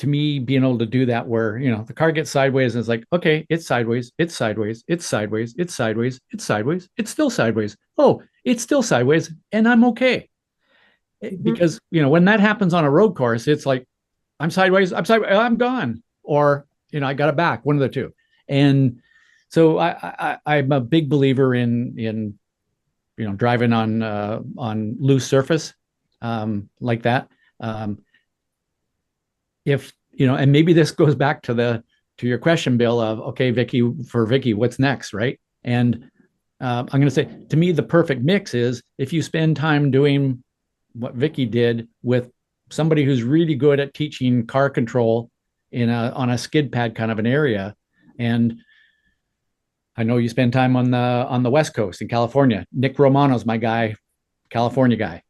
me, being able to do that where, the car gets sideways and it's like, okay, it's sideways, it's sideways, it's sideways, it's sideways, it's sideways, it's still sideways. Oh, it's still sideways. And I'm okay. Because, when that happens on a road course, it's like, I'm sideways, I'm gone. Or, I got it back, one of the two. And so I'm a big believer in driving on loose surface like that. If and maybe this goes back to your question, Bill, of okay, Vicki, what's next, right? And I'm going to say, to me, the perfect mix is if you spend time doing what Vicki did with somebody who's really good at teaching car control on a skid pad kind of an area. And I know you spend time on the West Coast in California. Nick Romano's my guy, California guy.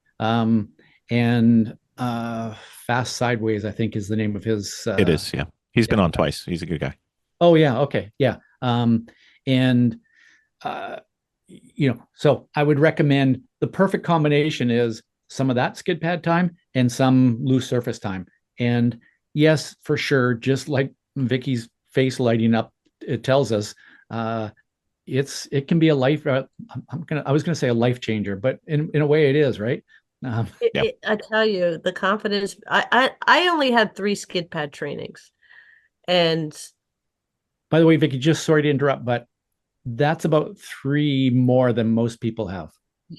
And Fast Sideways, I think, is the name of his. It is, yeah. He's been on twice. He's a good guy. Oh yeah, okay, yeah. And so I would recommend the perfect combination is some of that skid pad time and some loose surface time. And yes, for sure, just like Vicky's face lighting up, it tells us, it can be a life. I was gonna say a life changer, but in a way it is, right? I tell you, the confidence. I only had 3 skid pad trainings, and by the way, Vicky, just sorry to interrupt, but that's about 3 more than most people have.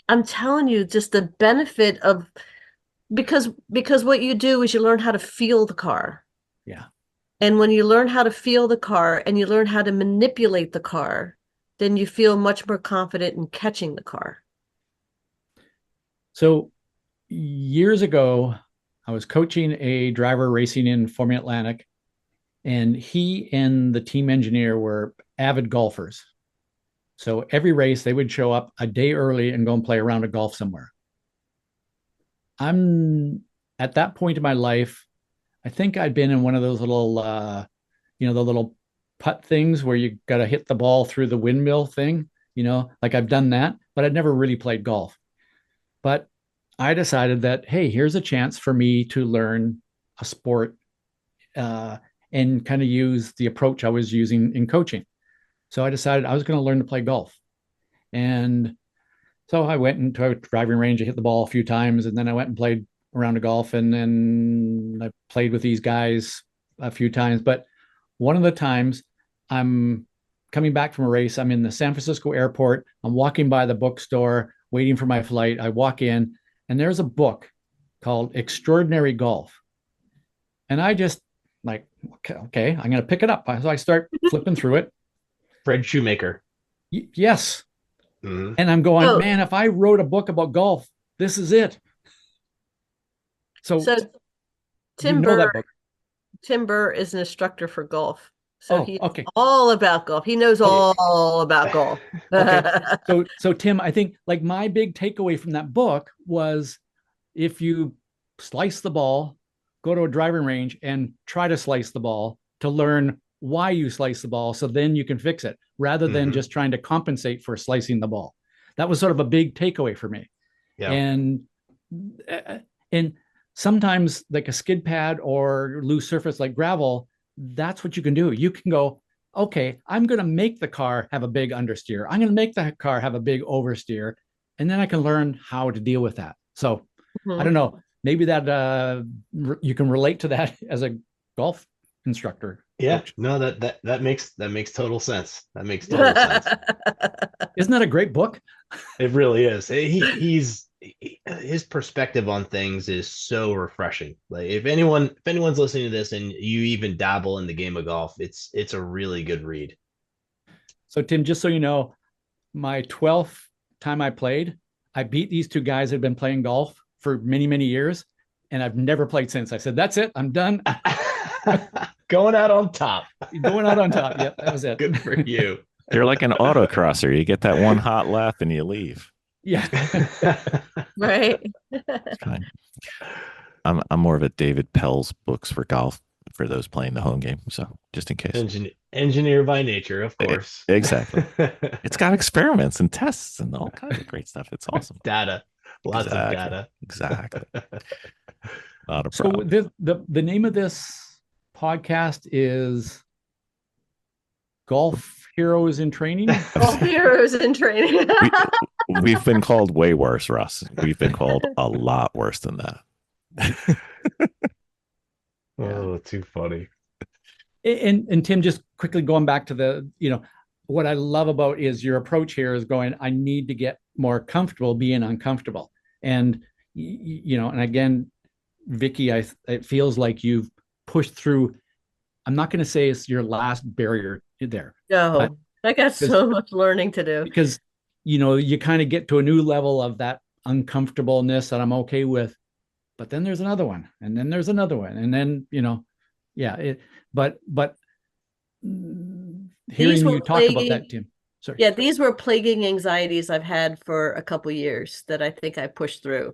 I'm telling you, just the benefit of because what you do is you learn how to feel the car. Yeah. And when you learn how to feel the car and you learn how to manipulate the car, then you feel much more confident in catching the car. So years ago, I was coaching a driver racing in Formula Atlantic, and he and the team engineer were avid golfers. So every race, they would show up a day early and go and play a round of golf somewhere. I'm at that point in my life, I think I'd been in one of those little, the little putt things where you got to hit the ball through the windmill thing, like I've done that, but I'd never really played golf. But I decided that, hey, here's a chance for me to learn a sport and kind of use the approach I was using in coaching. So I decided I was going to learn to play golf. And so I went into a driving range, I hit the ball a few times, and then I went and played a round of golf. And then I played with these guys a few times. But one of the times I'm coming back from a race, I'm in the San Francisco airport, I'm walking by the bookstore, waiting for my flight. I walk in, and there's a book called Extraordinary Golf. And I just like, okay, I'm going to pick it up. So I start flipping through it. Fred Shoemaker. Yes. Mm-hmm. And I'm going, man, if I wrote a book about golf, this is it. So Tim Burr is an instructor for golf. So he's okay. all about golf. He knows all about golf. Okay. So Tim, I think like my big takeaway from that book was if you slice the ball, go to a driving range and try to slice the ball to learn why you slice the ball, so then you can fix it rather than just trying to compensate for slicing the ball. That was sort of a big takeaway for me. Yeah. And sometimes like a skid pad or loose surface like gravel, that's what you can do. You can go, okay, I'm going to make the car have a big understeer. I'm going to make the car have a big oversteer. And then I can learn how to deal with that. So I don't know, maybe that you can relate to that as a golf instructor. Yeah, coach. No, that makes total sense. That makes total sense. Isn't that a great book? It really is. His perspective on things is so refreshing. Like if anyone's listening to this and you even dabble in the game of golf, it's a really good read. So Tim, just so you know, my 12th time I played, I beat these 2 guys that had been playing golf for many, many years, and I've never played since. I said, that's it, I'm done. Going out on top. Going out on top. Yep, that was it. Good for you. You're like an autocrosser. You get that one hot lap and you leave. Yeah. Right. Fine. I'm more of a David Pell's books for golf for those playing the home game. So just in case. Engineer by nature, of course. Exactly. It's got experiments and tests and all kinds of great stuff. It's awesome. Data. Lots of data. Exactly. Not a problem. So the name of this podcast is Golf Heroes in Training. Golf Heroes in Training. We've been called way worse, Russ. We've been called a lot worse than that. Oh, too funny. And Tim, just quickly going back to what I love about is your approach here is going, I need to get more comfortable being uncomfortable. And, and again, Vicki, it feels like you've pushed through. I'm not going to say it's your last barrier there. No, I got so much learning to do. Because, you kind of get to a new level of that uncomfortableness that I'm okay with. But then there's another one, and then there's another one. And then, but hearing you talk about that, Tim. Sorry. Yeah, these were plaguing anxieties I've had for a couple years that I think I pushed through.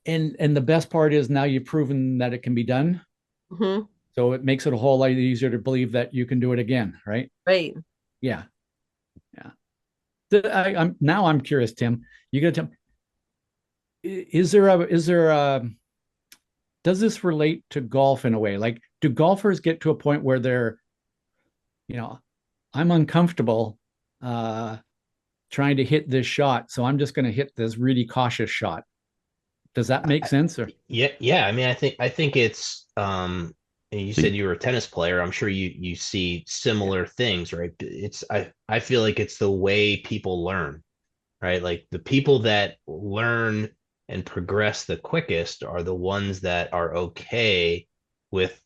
And the best part is now you've proven that it can be done. Mm-hmm. So it makes it a whole lot easier to believe that you can do it again, right? Right. Yeah. I'm curious, Tim. You got to tell me, is there a does this relate to golf in a way? Like, do golfers get to a point where they're, I'm uncomfortable trying to hit this shot, so I'm just going to hit this really cautious shot. Does that make sense? Or Yeah. I mean, I think it's you said you were a tennis player. I'm sure you see similar things, right? I feel like it's the way people learn, right? Like the people that learn and progress the quickest are the ones that are okay with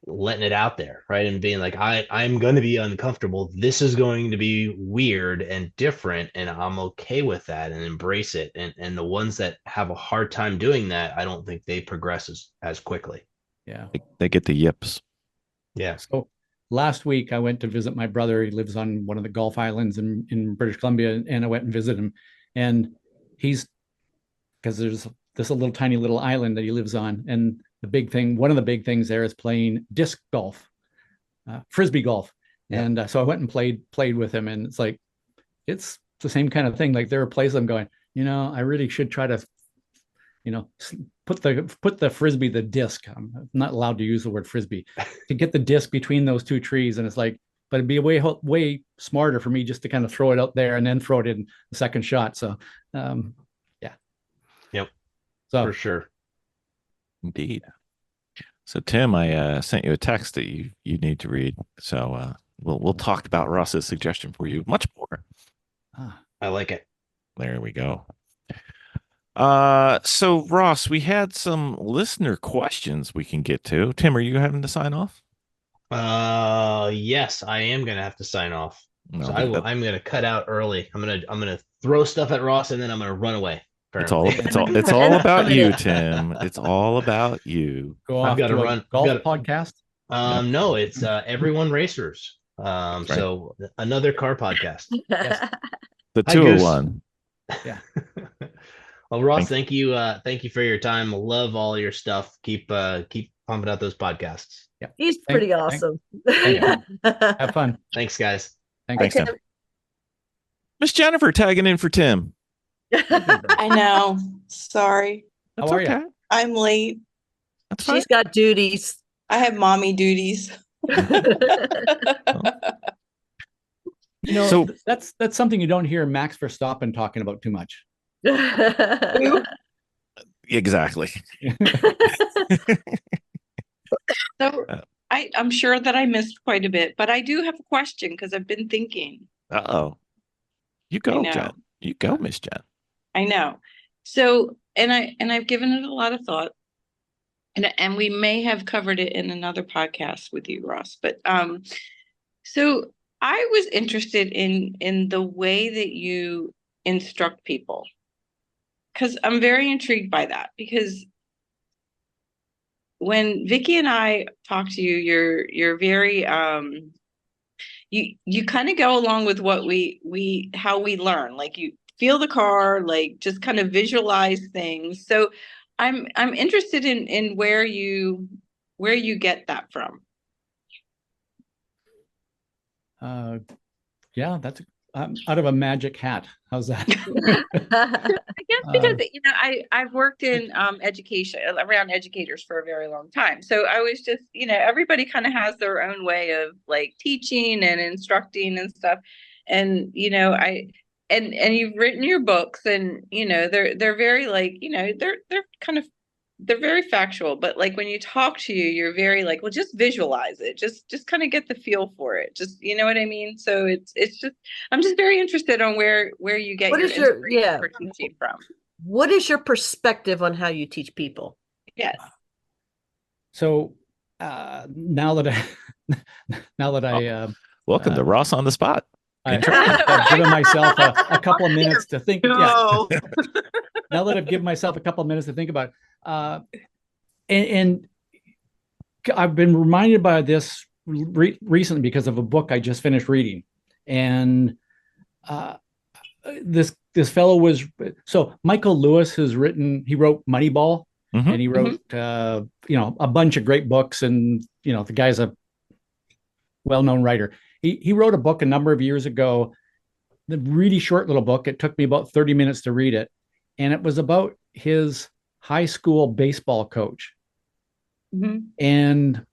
letting it out there, right? And being like, I'm going to be uncomfortable. This is going to be weird and different, and I'm okay with that and embrace it. And the ones that have a hard time doing that, I don't think they progress as quickly. yeah. They get the yips. Yeah. So last week I went to visit my brother. He lives on one of the Gulf Islands in British Columbia, and I went and visited him. And because there's this little tiny little island that he lives on, and one of the big things there is playing disc golf, frisbee golf. Yeah. And so I went and played with him, and it's the same kind of thing. Like there are places I'm going, I really should try to, put the frisbee, the disc. I'm not allowed to use the word frisbee, to get the disc between those two trees. And it's like, but it'd be way smarter for me just to kind of throw it out there and then throw it in the second shot. So, yeah. Yep. So for sure. Indeed. So Tim, I sent you a text that you need to read. So we'll talk about Ross's suggestion for you much more. I like it. There we go. So Ross, we had some listener questions we can get to. Tim, are you having to sign off? Yes, I am gonna have to sign off. No, So I'm gonna cut out early. I'm gonna throw stuff at Ross, and then I'm gonna run away. It's all about you, Tim. It's all about you. Go off I've got to run. Golf podcast. No, it's Everyone Racers. Right. So another car podcast. Yes. The 201. Yeah. Well, Ross, thank you for your time. Love all your stuff. Keep pumping out those podcasts. Yeah. He's pretty awesome. Have fun. Thanks, guys. Thanks, Tim. Miss Jennifer tagging in for Tim. I know. Sorry. That's How are okay. you? I'm late. That's fine. She's got duties. I have mommy duties. So that's something you don't hear Max Verstappen talking about too much. Exactly. So I'm sure that I missed quite a bit, but I do have a question because I've been thinking. Uh-oh. You go, Jen. You go, Miss Jen. I know. So, and I've given it a lot of thought, and we may have covered it in another podcast with you, Ross. But so I was interested in the way that you instruct people, because I'm very intrigued by that. Because when Vicki and I talk to you, you're very you kind of go along with what how we learn. Like you feel the car, like just kind of visualize things. So I'm interested in where you get that from. Yeah, that's out of a magic hat. How's that? I guess because I've worked in education, around educators for a very long time. So I was just, everybody kind of has their own way of like teaching and instructing and stuff. And and you've written your books, and they're very like, they're very factual, but like when you talk to you're very like, well, just visualize it, just kind of get the feel for it, just what I mean. So it's just, I'm just very interested on where you get your inspiration for teaching from. What is your perspective on how you teach people? Yes. So now that I welcome to Ross on the Spot. I've given myself a couple of minutes to think. No. Yeah. Now that I've given myself a couple of minutes to think about it, and I've been reminded by this recently because of a book I just finished reading, and this fellow was Michael Lewis he wrote Moneyball, and he wrote a bunch of great books, and the guy's a well-known writer. He wrote a book a number of years ago the really short little book. It took me about 30 minutes to read it. And it was about his high school baseball coach. Mm-hmm. And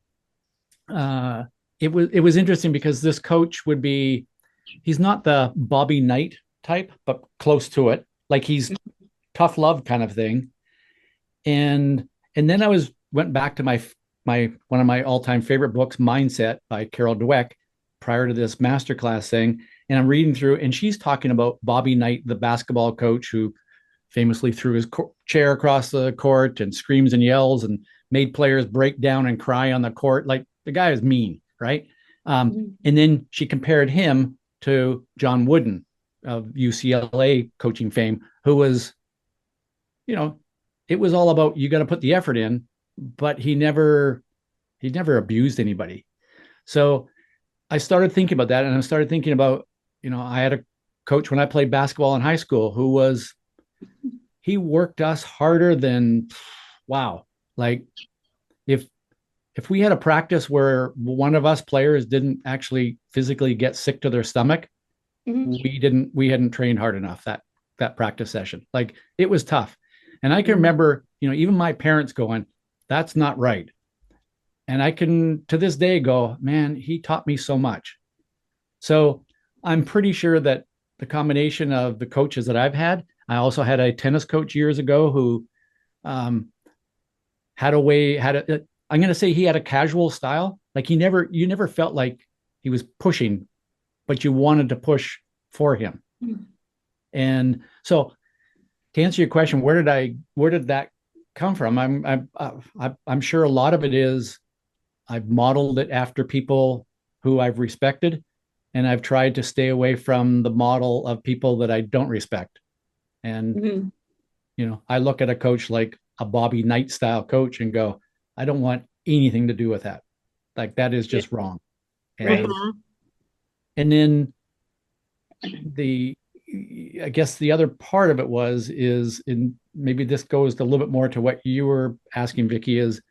it was interesting because this coach would be, he's not the Bobby Knight type, but close to it. Like he's tough love kind of thing. And then I went back to my one of my all-time favorite books, Mindset by Carol Dweck, prior to this masterclass thing. And I'm reading through, and she's talking about Bobby Knight, the basketball coach who famously threw his chair across the court and screams and yells and made players break down and cry on the court. Like the guy is mean, right? And then she compared him to John Wooden of UCLA coaching fame, who was, it was all about, you got to put the effort in, but he never abused anybody. So I started thinking about that, and I started thinking about, I had a coach when I played basketball in high school who he worked us harder than, wow. Like if we had a practice where one of us players didn't actually physically get sick to their stomach, we hadn't trained hard enough that practice session. Like it was tough. And I can remember, even my parents going, that's not right. And I can to this day go, man, he taught me so much. So I'm pretty sure that the combination of the coaches that I've had, I also had a tennis coach years ago who I'm going to say he had a casual style. Like you never felt like he was pushing, but you wanted to push for him. And so to answer your question, where did that come from? I'm sure a lot of it is I've modeled it after people who I've respected, and I've tried to stay away from the model of people that I don't respect. And, I look at a coach like a Bobby Knight style coach and go, I don't want anything to do with that. Like that is just wrong. And, and then I guess the other part of it is maybe this goes a little bit more to what you were asking, Vicki, is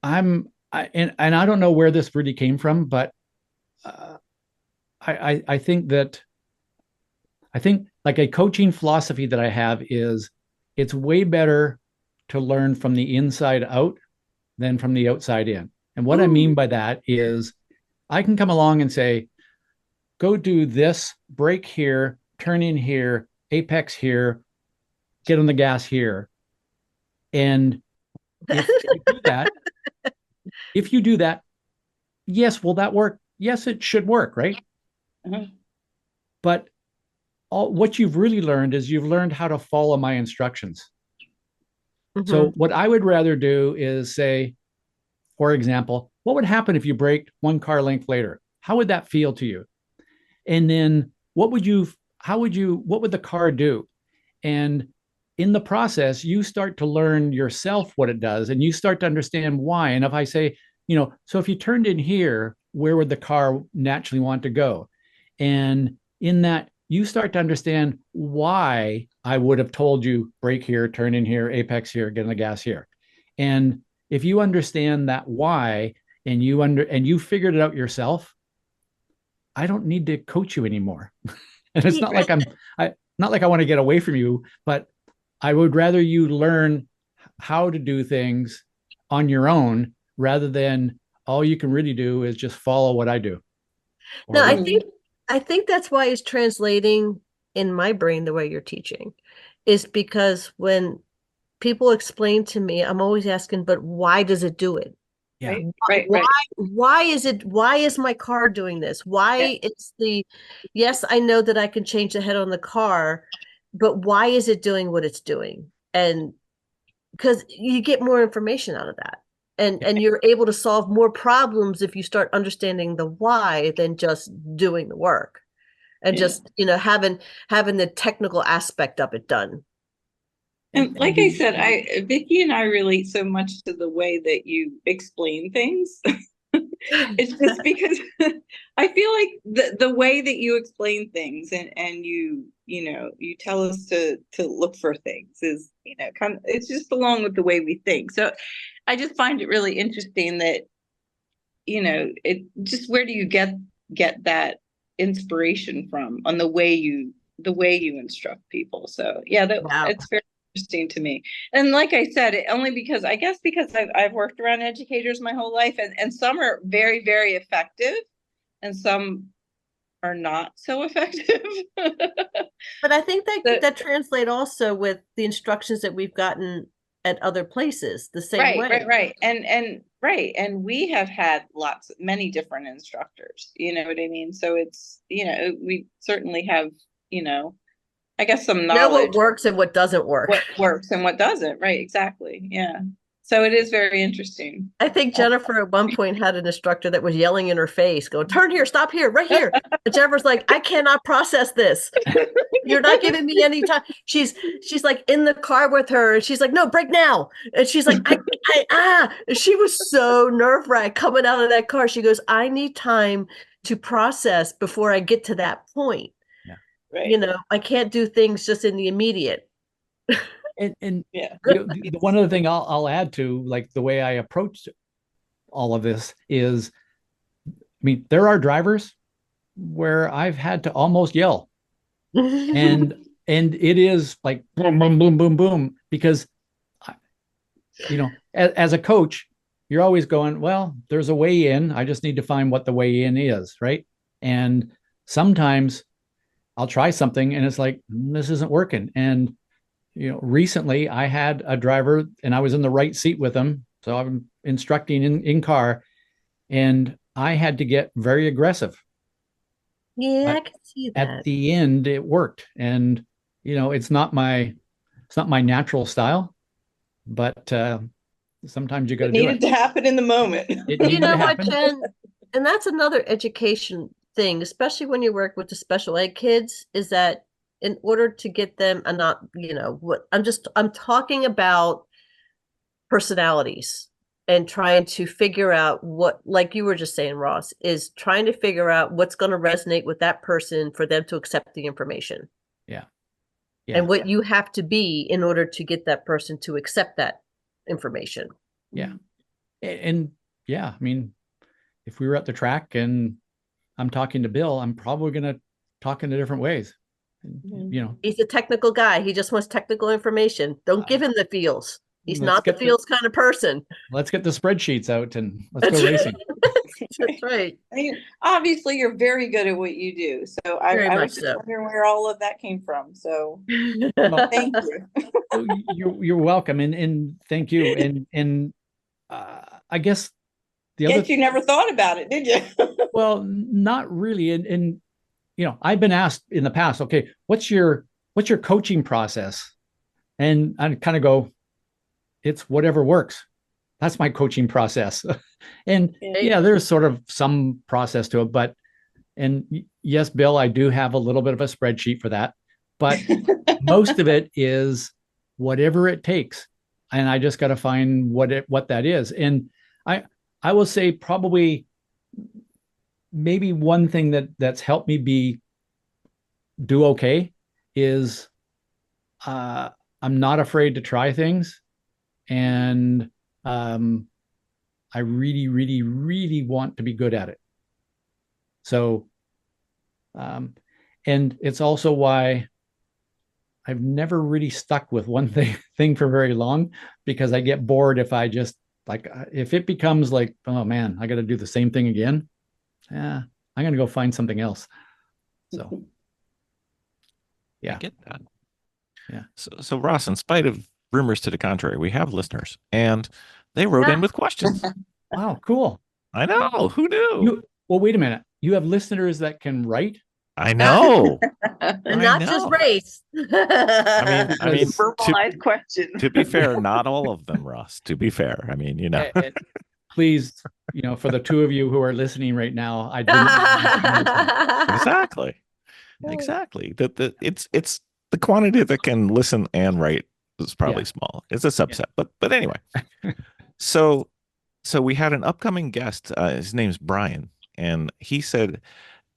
and I don't know where this really came from, but I think like a coaching philosophy that I have is it's way better to learn from the inside out than from the outside in. And what I mean by that is I can come along and say, go do this, brake here, turn in here, apex here, get on the gas here. And if you do that, yes, will that work? Yes, it should work, right? But what you've really learned is you've learned how to follow my instructions. So what I would rather do is say, for example, what would happen if you braked one car length later? How would that feel to you? And then what would the car do? And in the process, you start to learn yourself what it does, and you start to understand why. And if I say, so if you turned in here, where would the car naturally want to go? And in that, you start to understand why I would have told you brake here, turn in here, apex here, get on the gas here. And if you understand that why, and you figured it out yourself, I don't need to coach you anymore. And it's not like not like I want to get away from you, but I would rather you learn how to do things on your own rather than all you can really do is just follow what I do. No, I think that's why it's translating in my brain the way you're teaching, is because when people explain to me, I'm always asking, but why does it do it? Yeah. Why is my car doing this? Why it's yes, I know that I can change the head on the car, but why is it doing what it's doing? And because you get more information out of that. And you're able to solve more problems if you start understanding the why than just doing the work and just, having the technical aspect of it done. And like I said, Vicki and I relate so much to the way that you explain things. It's just because I feel like the way that you explain things and you tell us to look for things is, it's just along with the way we think. So I just find it really interesting that, it just, where do you get that inspiration from on the way you instruct people. So yeah, it's very interesting to me. And like I said, only because I've worked around educators my whole life, and some are very, very effective and some are not so effective. But I think that translate also with the instructions that we've gotten at other places the same way. Right. And we have had many different instructors, you know what I mean? So it's, we certainly have, I guess some knowledge. What works and what doesn't work. What works and what doesn't. Right. Exactly. Yeah. So it is very interesting. I think Jennifer at one point had an instructor that was yelling in her face, going, turn here, stop here, right here. And Jennifer's like, I cannot process this. You're not giving me any time. She's like in the car with her, and she's like, no, break now. And she's like, And she was so nerve-wracked coming out of that car. She goes, I need time to process before I get to that point. Yeah. Right. I can't do things just in the immediate. And yeah, one other thing I'll add to, like, the way I approach all of this is, I mean, there are drivers where I've had to almost yell, and it is like boom, boom, boom, boom, boom, because as a coach, you're always going, well, there's a way in. I just need to find what the way in is, right? And sometimes I'll try something and it's like, this isn't working. And recently I had a driver and I was in the right seat with him. So I'm instructing in car, and I had to get very aggressive. Yeah, but I can see that. At the end, it worked. And, it's not my natural style, but sometimes you got to do it. It needed to happen in the moment. You know what, Jen? And that's another education thing, especially when you work with the special ed kids, is that in order to get them, and not, I'm talking about personalities and trying to figure out what, like you were just saying, Ross, is trying to figure out what's going to resonate with that person for them to accept the information. Yeah. And what you have to be in order to get that person to accept that information. Yeah. And yeah, I mean, if we were at the track and I'm talking to Bill, I'm probably going to talk in different ways. He's a technical guy. He just wants technical information. Don't give him the feels. He's not the feels kind of person. Let's get the spreadsheets out and let's go racing. That's right. I mean, obviously you're very good at what you do. So I was just wondering where all of that came from. So thank you. You're welcome. And thank you. And I guess you never thought about it, did you? Well, not really. And I've been asked in the past, okay, what's your coaching process? And I kind of go, it's whatever works. That's my coaching process. And yeah, there's sort of some process to it, and yes, Bill, I do have a little bit of a spreadsheet for that, but most of it is whatever it takes. And I just got to find what that is. And I will say probably maybe one thing that's helped me do okay is I'm not afraid to try things. And I really, really, really want to be good at it. So, and it's also why I've never really stuck with one thing for very long, because I get bored if I just if it becomes like, oh man, I got to do the same thing again. Yeah, I'm going to go find something else. So, yeah. I get that. Yeah. So Ross, in spite of rumors to the contrary, we have listeners, and they wrote in with questions. Wow, cool. I know. Who knew? Well, wait a minute. You have listeners that can write? I know. And not just race. I mean, verbalized questions. To be fair, not all of them, Ross. To be fair, I mean, Please, for the two of you who are listening right now, I didn't. Exactly. It's the quantity that can listen and write is probably small. It's a subset, but anyway. So we had an upcoming guest. His name's Brian, and he said,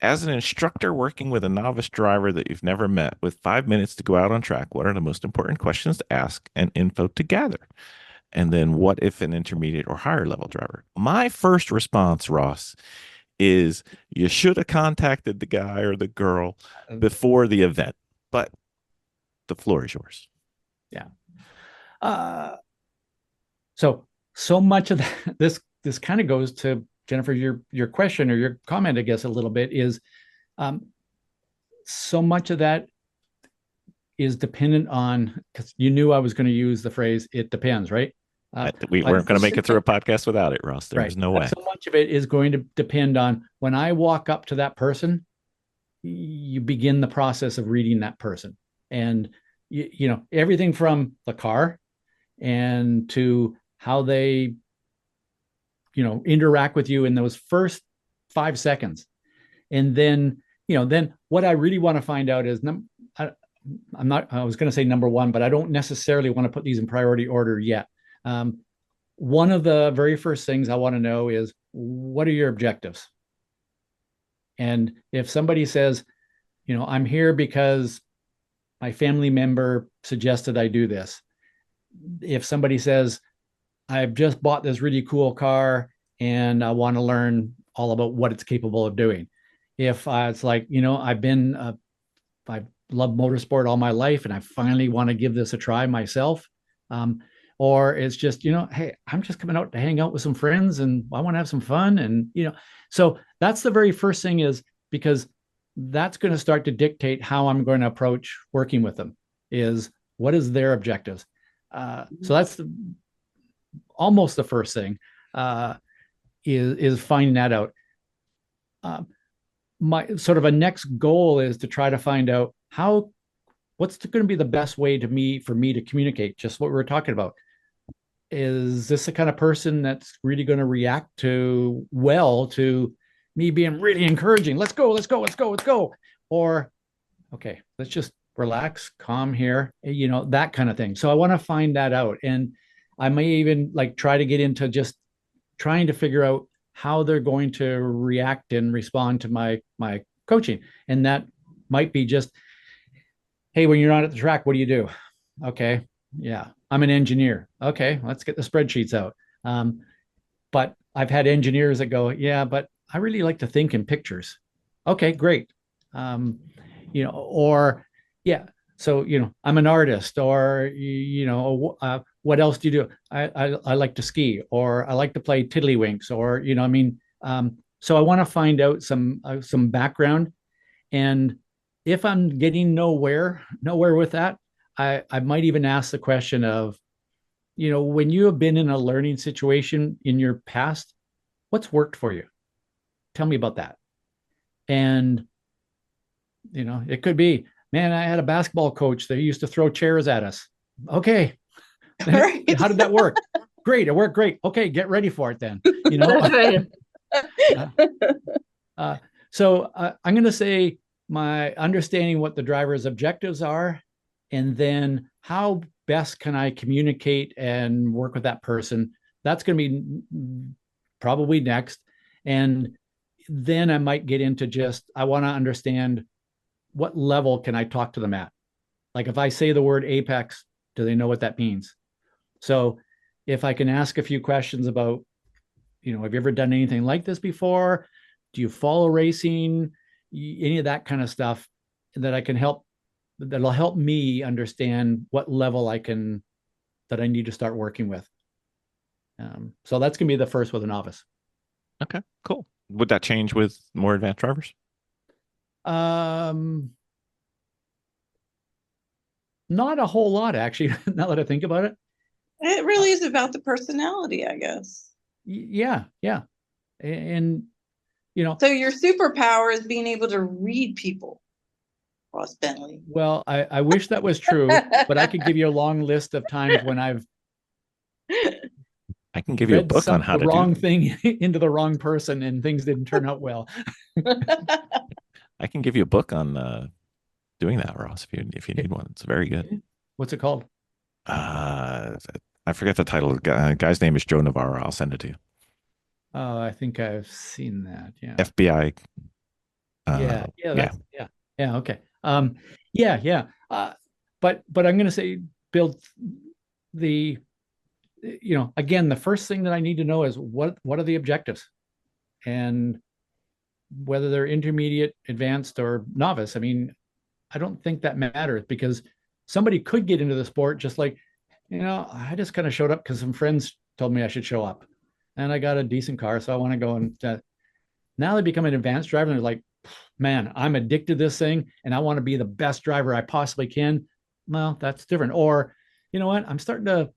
as an instructor working with a novice driver that you've never met, with 5 minutes to go out on track, what are the most important questions to ask and info to gather? And then what if an intermediate or higher level driver? My first response, Ross, is you should have contacted the guy or the girl before the event, but the floor is yours. Yeah. So much of that, this kind of goes to Jennifer, your question or your comment, I guess, a little bit is, so much of that is dependent on, because you knew I was going to use the phrase, it depends, right? We weren't going to make it through a podcast without it, Ross. There's no way. So much of it is going to depend on when I walk up to that person, you begin the process of reading that person. And, you know, everything from the car and to how they, you know, interact with you in those first 5 seconds. And then, you know, then what I really want to find out is, I was going to say number one, but I don't necessarily want to put these in priority order yet. One of the very first things I want to know is, what are your objectives? And if somebody says, you know, I'm here because my family member suggested I do this. If somebody says, I've just bought this really cool car and I want to learn all about what it's capable of doing. If it's like, you know, I've loved motorsport all my life and I finally want to give this a try myself. Or it's just, you know, hey, I'm just coming out to hang out with some friends and I want to have some fun. And, you know, so that's the very first thing, is because that's going to start to dictate how I'm going to approach working with them, is what is their objectives. So that's almost the first thing, is finding that out. My sort of a next goal is to try to find out what's going to be the best way for me to communicate, just what we were talking about. Is this the kind of person that's really going to react to me being really encouraging? Let's go. Or, okay, let's just relax, calm here, you know, that kind of thing. So I want to find that out. And I may even like try to get into just trying to figure out how they're going to react and respond to my coaching. And that might be just, hey, when you're not at the track, what do you do? Okay. Yeah. I'm an engineer. Okay. Let's get the spreadsheets out. But I've had engineers that go, yeah, but I really like to think in pictures. Okay, great. You know, or yeah. So, you know, I'm an artist, or, you know, what else do you do? I like to ski, or I like to play tiddlywinks, or, you know, I mean, so I want to find out some background. And if I'm getting nowhere with that, I might even ask the question of, you know, when you have been in a learning situation in your past, what's worked for you? Tell me about that. And, you know, it could be, man, I had a basketball coach that used to throw chairs at us. Okay. Right. How did that work? Great. It worked great. Okay. Get ready for it then. You know? So I'm going to say my understanding what the driver's objectives are, and then how best can I communicate and work with that person. That's going to be probably next. And then I might get into just, I want to understand what level can I talk to them at? Like if I say the word apex, do they know what that means? So if I can ask a few questions about, you know, have you ever done anything like this before? Do you follow racing? Any of that kind of stuff that'll help me understand what level that I need to start working with. So that's going to be the first with a novice. Okay, cool. Would that change with more advanced drivers? Not a whole lot, actually, now that I think about it. It really is about the personality, I guess. Yeah. And, you know. So your superpower is being able to read people, Ross Bentley. Well, I wish that was true, but I could give you a long list of times when I can give you a book on how to do the wrong thing into the wrong person and things didn't turn out well. I can give you a book on doing that, Ross, if you need one. It's very good. What's it called? I forget the title. The guy's name is Joe Navarro. I'll send it to you. Oh, I think I've seen that. Yeah. FBI. Yeah. Okay. But I'm going to say, build the, you know, again, the first thing that I need to know is what are the objectives, and whether they're intermediate, advanced, or novice. I mean, I don't think that matters, because somebody could get into the sport just like, I just kind of showed up because some friends told me I should show up, and I got a decent car, so I want to go. And now they become an advanced driver, and they're like, man, I'm addicted to this thing, and I want to be the best driver I possibly can. Well, that's different. Or, you know what? I'm starting to.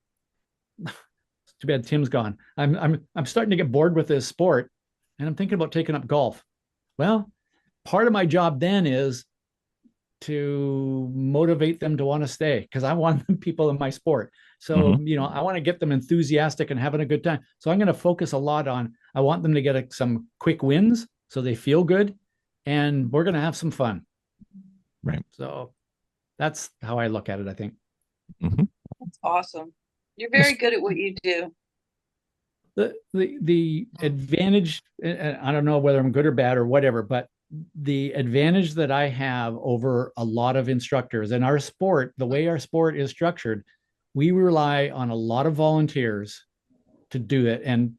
It's too bad Tim's gone. I'm starting to get bored with this sport, and I'm thinking about taking up golf. Well, part of my job then is to motivate them to want to stay, because I want people in my sport. So, I want to get them enthusiastic and having a good time. So I'm going to focus a lot on, I want them to get some quick wins so they feel good, and we're going to have some fun. Right. So that's how I look at it, I think. That's awesome. You're very good at what you do. The advantage, I don't know whether I'm good or bad or whatever, but the advantage that I have over a lot of instructors in our sport, the way our sport is structured, we rely on a lot of volunteers to do it. And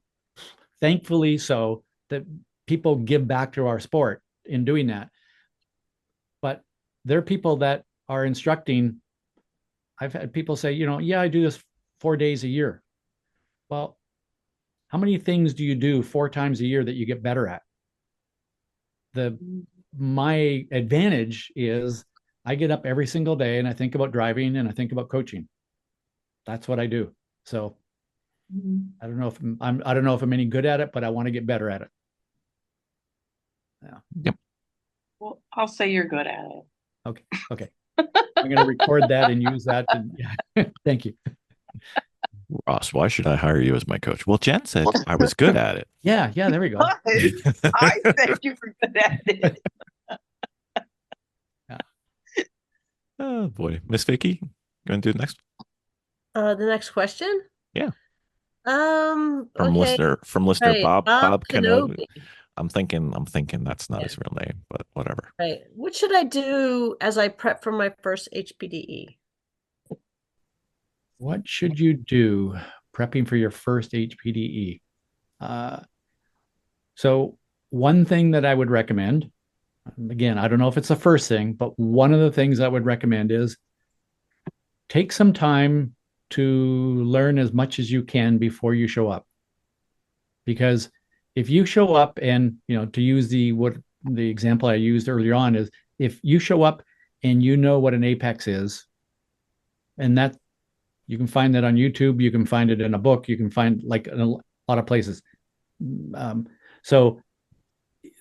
thankfully so, that people give back to our sport in doing that. But there are people that are instructing. I've had people say, yeah, I do this 4 days a year. Well, how many things do you do 4 times a year that you get better at? My advantage is I get up every single day and I think about driving and I think about coaching. That's what I do. So I don't know if I'm any good at it, but I want to get better at it. Yeah. Yep. Well, I'll say you're good at it. Okay. I'm going to record that and use that. Thank you. Ross, why should I hire you as my coach? Well, Jen said I was good at it. Yeah, there we go. I said you were good at it. Yeah. Oh boy, Miss Vicki, you want to do the next? The next question. Yeah. From listener right. Bob Kenobi. Kenobi. I'm thinking that's not his real name, but whatever. Right. What should I do as I prep for my first HPDE? What should you do prepping for your first HPDE? So one thing that I would recommend, again, I don't know if it's the first thing, but one of the things I would recommend is take some time to learn as much as you can before you show up. Because if you show up and, to use the example I used earlier on is, if you show up and you know what an apex is, and that you can find that on YouTube, you can find it in a book, you can find like in a lot of places. So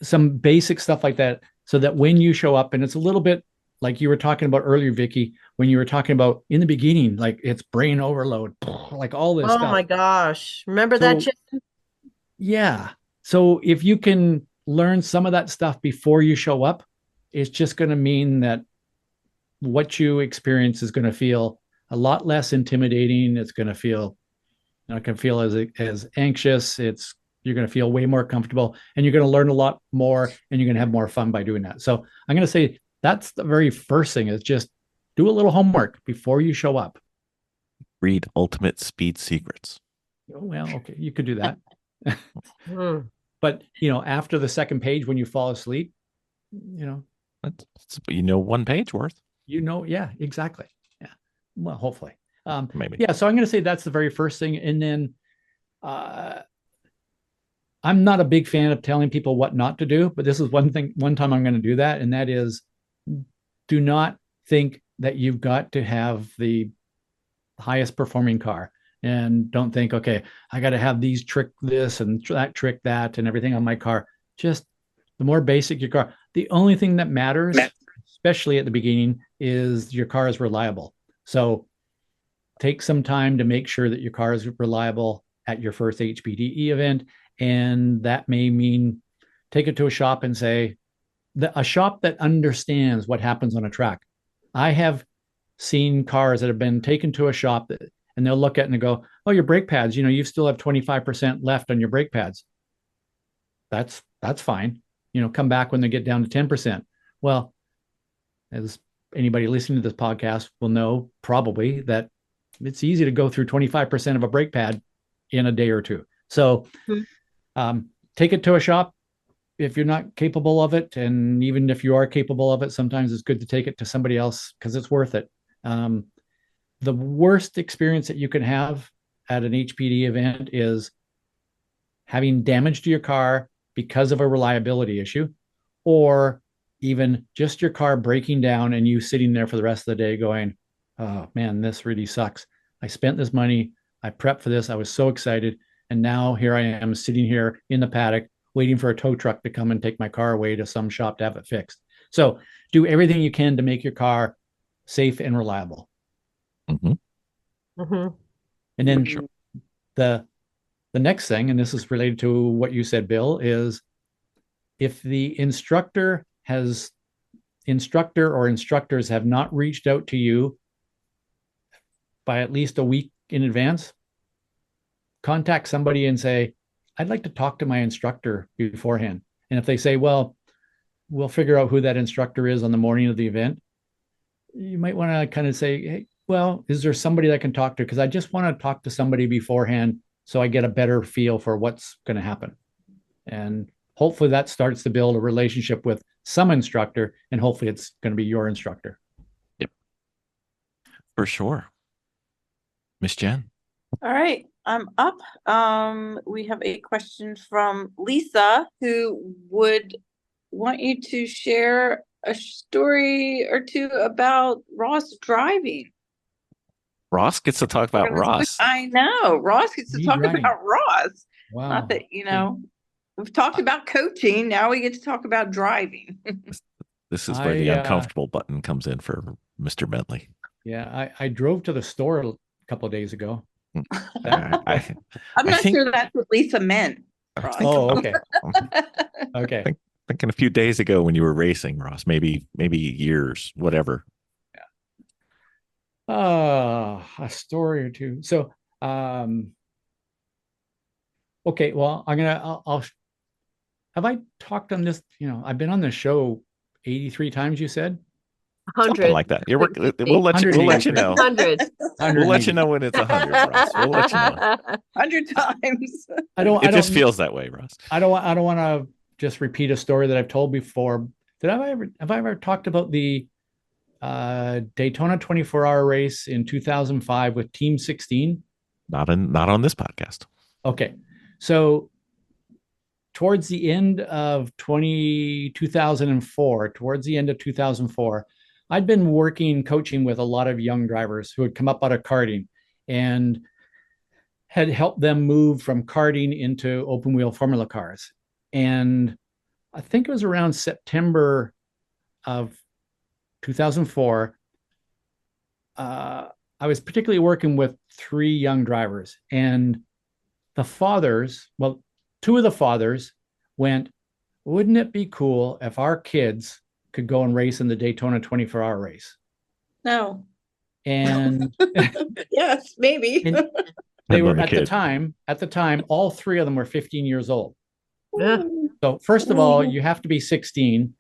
some basic stuff like that, so that when you show up, and it's a little bit like you were talking about earlier, Vicki, when you were talking about in the beginning, like it's brain overload, like all this stuff. Oh my gosh. Remember that, Jen? Yeah. So if you can learn some of that stuff before you show up, it's just going to mean that what you experience is going to feel a lot less intimidating. It's going to feel, can feel as anxious. You're going to feel way more comfortable, and you're going to learn a lot more, and you're going to have more fun by doing that. So I'm going to say that's the very first thing, is just do a little homework before you show up. Read Ultimate Speed Secrets. Well, okay, you could do that. But after the second page, when you fall asleep, that's, one page worth. Yeah, exactly. Yeah. Well, hopefully. Maybe. Yeah. So I'm going to say that's the very first thing. And then I'm not a big fan of telling people what not to do, but this is one time I'm going to do that. And that is, do not think that you've got to have the highest performing car. And don't think, okay, I got to have these trick this and that trick that and everything on my car. Just the more basic your car. The only thing that matters, especially at the beginning, is your car is reliable. So take some time to make sure that your car is reliable at your first HPDE event. And that may mean take it to a shop and say, a shop that understands what happens on a track. I have seen cars that have been taken to a shop and they'll look at it and go, oh, your brake pads, you still have 25% left on your brake pads. That's fine. Come back when they get down to 10%. Well, as anybody listening to this podcast will know, probably, that it's easy to go through 25% of a brake pad in a day or two. So take it to a shop, if you're not capable of it, and even if you are capable of it, sometimes it's good to take it to somebody else because it's worth it. The worst experience that you can have at an HPD event is having damage to your car because of a reliability issue, or even just your car breaking down and you sitting there for the rest of the day going, oh man, this really sucks. I spent this money. I prepped for this. I was so excited. And now here I am sitting here in the paddock waiting for a tow truck to come and take my car away to some shop to have it fixed. So do everything you can to make your car safe and reliable. Mm-hmm. Mm-hmm. And then the next thing, and this is related to what you said, Bill, is if the instructor or instructors have not reached out to you by at least a week in advance, contact somebody and say, I'd like to talk to my instructor beforehand. And if they say, well, we'll figure out who that instructor is on the morning of the event, you might want to kind of say, hey, well, is there somebody that I can talk to? Because I just want to talk to somebody beforehand so I get a better feel for what's going to happen. And hopefully that starts to build a relationship with some instructor, and hopefully it's going to be your instructor. Yep. For sure. Miss Jen. All right, I'm up. We have a question from Lisa, who would want you to share a story or two about Ross driving. Ross gets to talk about Ross. I know. Ross gets to talk driving. about Ross. Wow. Not that, we've talked about coaching. Now we get to talk about driving. This is where the uncomfortable button comes in for Mr. Bentley. Yeah, I drove to the store a couple of days ago. I'm not sure that's what Lisa meant. Ross. Oh, okay. Okay. Thinking a few days ago when you were racing, Ross, maybe years, whatever. A story or two. So, okay, well, I'll have I talked on this, I've been on the show 83 times, you said? 100. Something like that. We'll let you know. 100. We'll let you know when it's 100, Ross. We'll let you know. 100 times. It just feels that way, Ross. I don't want to just repeat a story that I've told before. Have I ever talked about the Daytona 24-hour race in 2005 with Team 16? Not on this podcast. Okay. So towards the end of 2004, I'd been coaching with a lot of young drivers who had come up out of karting and had helped them move from karting into open wheel formula cars. And I think it was around September of 2004. I was particularly working with 3 young drivers, and two of the fathers went, wouldn't it be cool if our kids could go and race in the Daytona 24-hour race? No. And yes, maybe. And they were at the time, all 3 of them were 15 years old. Yeah. So first of all, you have to be 16,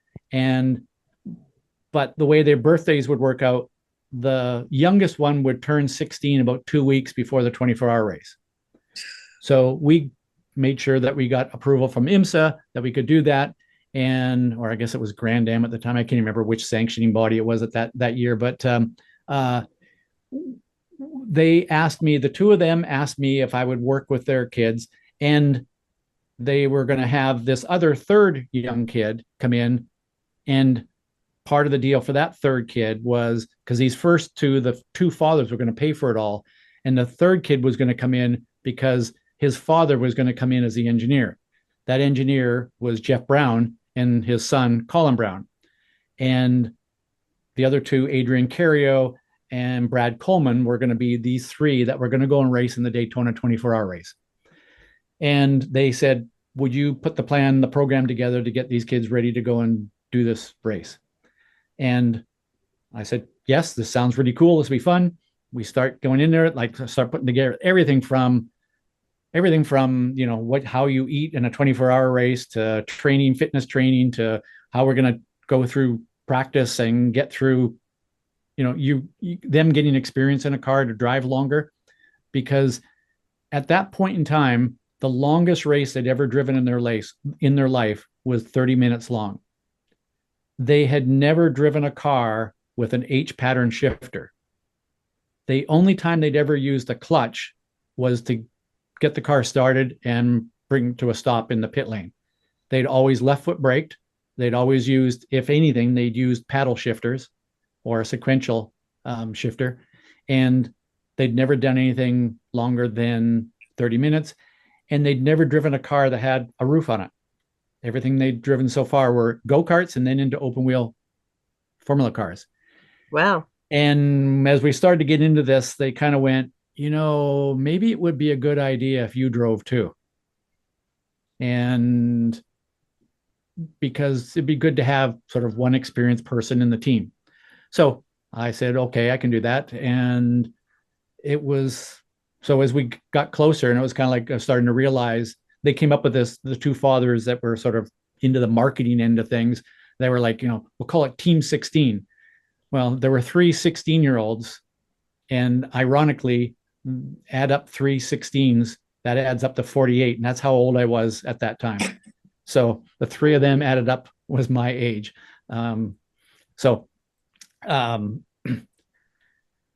but the way their birthdays would work out, the youngest one would turn 16 about 2 weeks before the 24-hour race. So we made sure that we got approval from IMSA that we could do that. Or I guess it was Grand Am at the time. I can't remember which sanctioning body it was at that year, but they asked me, the 2 of them asked me if I would work with their kids, and they were going to have this other 3rd young kid come in. And part of the deal for that 3rd kid was, because these first 2, the 2 fathers were going to pay for it all. And the 3rd kid was going to come in because his father was going to come in as the engineer. That engineer was Jeff Brown and his son, Colin Brown. And the other 2, Adrian Cario and Brad Coleman, were going to be these 3 that were going to go and race in the Daytona 24-hour race. And they said, would you put the program together to get these kids ready to go and do this race? And I said, yes, this sounds really cool. This will be fun. We start going in there, start putting together everything from how you eat in a 24-hour race to fitness training, to how we're going to go through practice and get through, them getting experience in a car to drive longer. Because at that point in time, the longest race they'd ever driven in their life was 30 minutes long. They had never driven a car with an H pattern shifter. The only time they'd ever used a clutch was to get the car started and bring to a stop in the pit lane. They'd always left foot braked. They'd always used, if anything, they'd used paddle shifters or a sequential shifter. And they'd never done anything longer than 30 minutes. And they'd never driven a car that had a roof on it. Everything they'd driven so far were go-karts and then into open wheel formula cars. Wow. And as we started to get into this, they kind of went, maybe it would be a good idea if you drove too. And because it'd be good to have sort of one experienced person in the team. So I said, okay, I can do that. And it was, so as we got closer, and it was kind of like starting to realize, they came up with this, the two fathers that were sort of into the marketing end of things. They were like, we'll call it Team 16. Well, there were 3 16-year-olds, and ironically, add up 3 16s, that adds up to 48. And that's how old I was at that time. So the 3 of them added up was my age.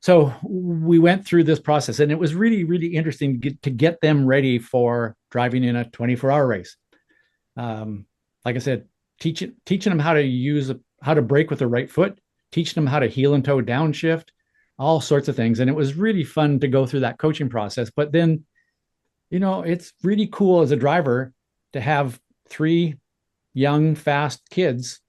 So we went through this process, and it was really, really interesting to get them ready for driving in a 24-hour race. Like I said, teaching them how to brake with the right foot, teaching them how to heel and toe downshift, all sorts of things. And it was really fun to go through that coaching process. But then, it's really cool as a driver to have 3 young, fast kids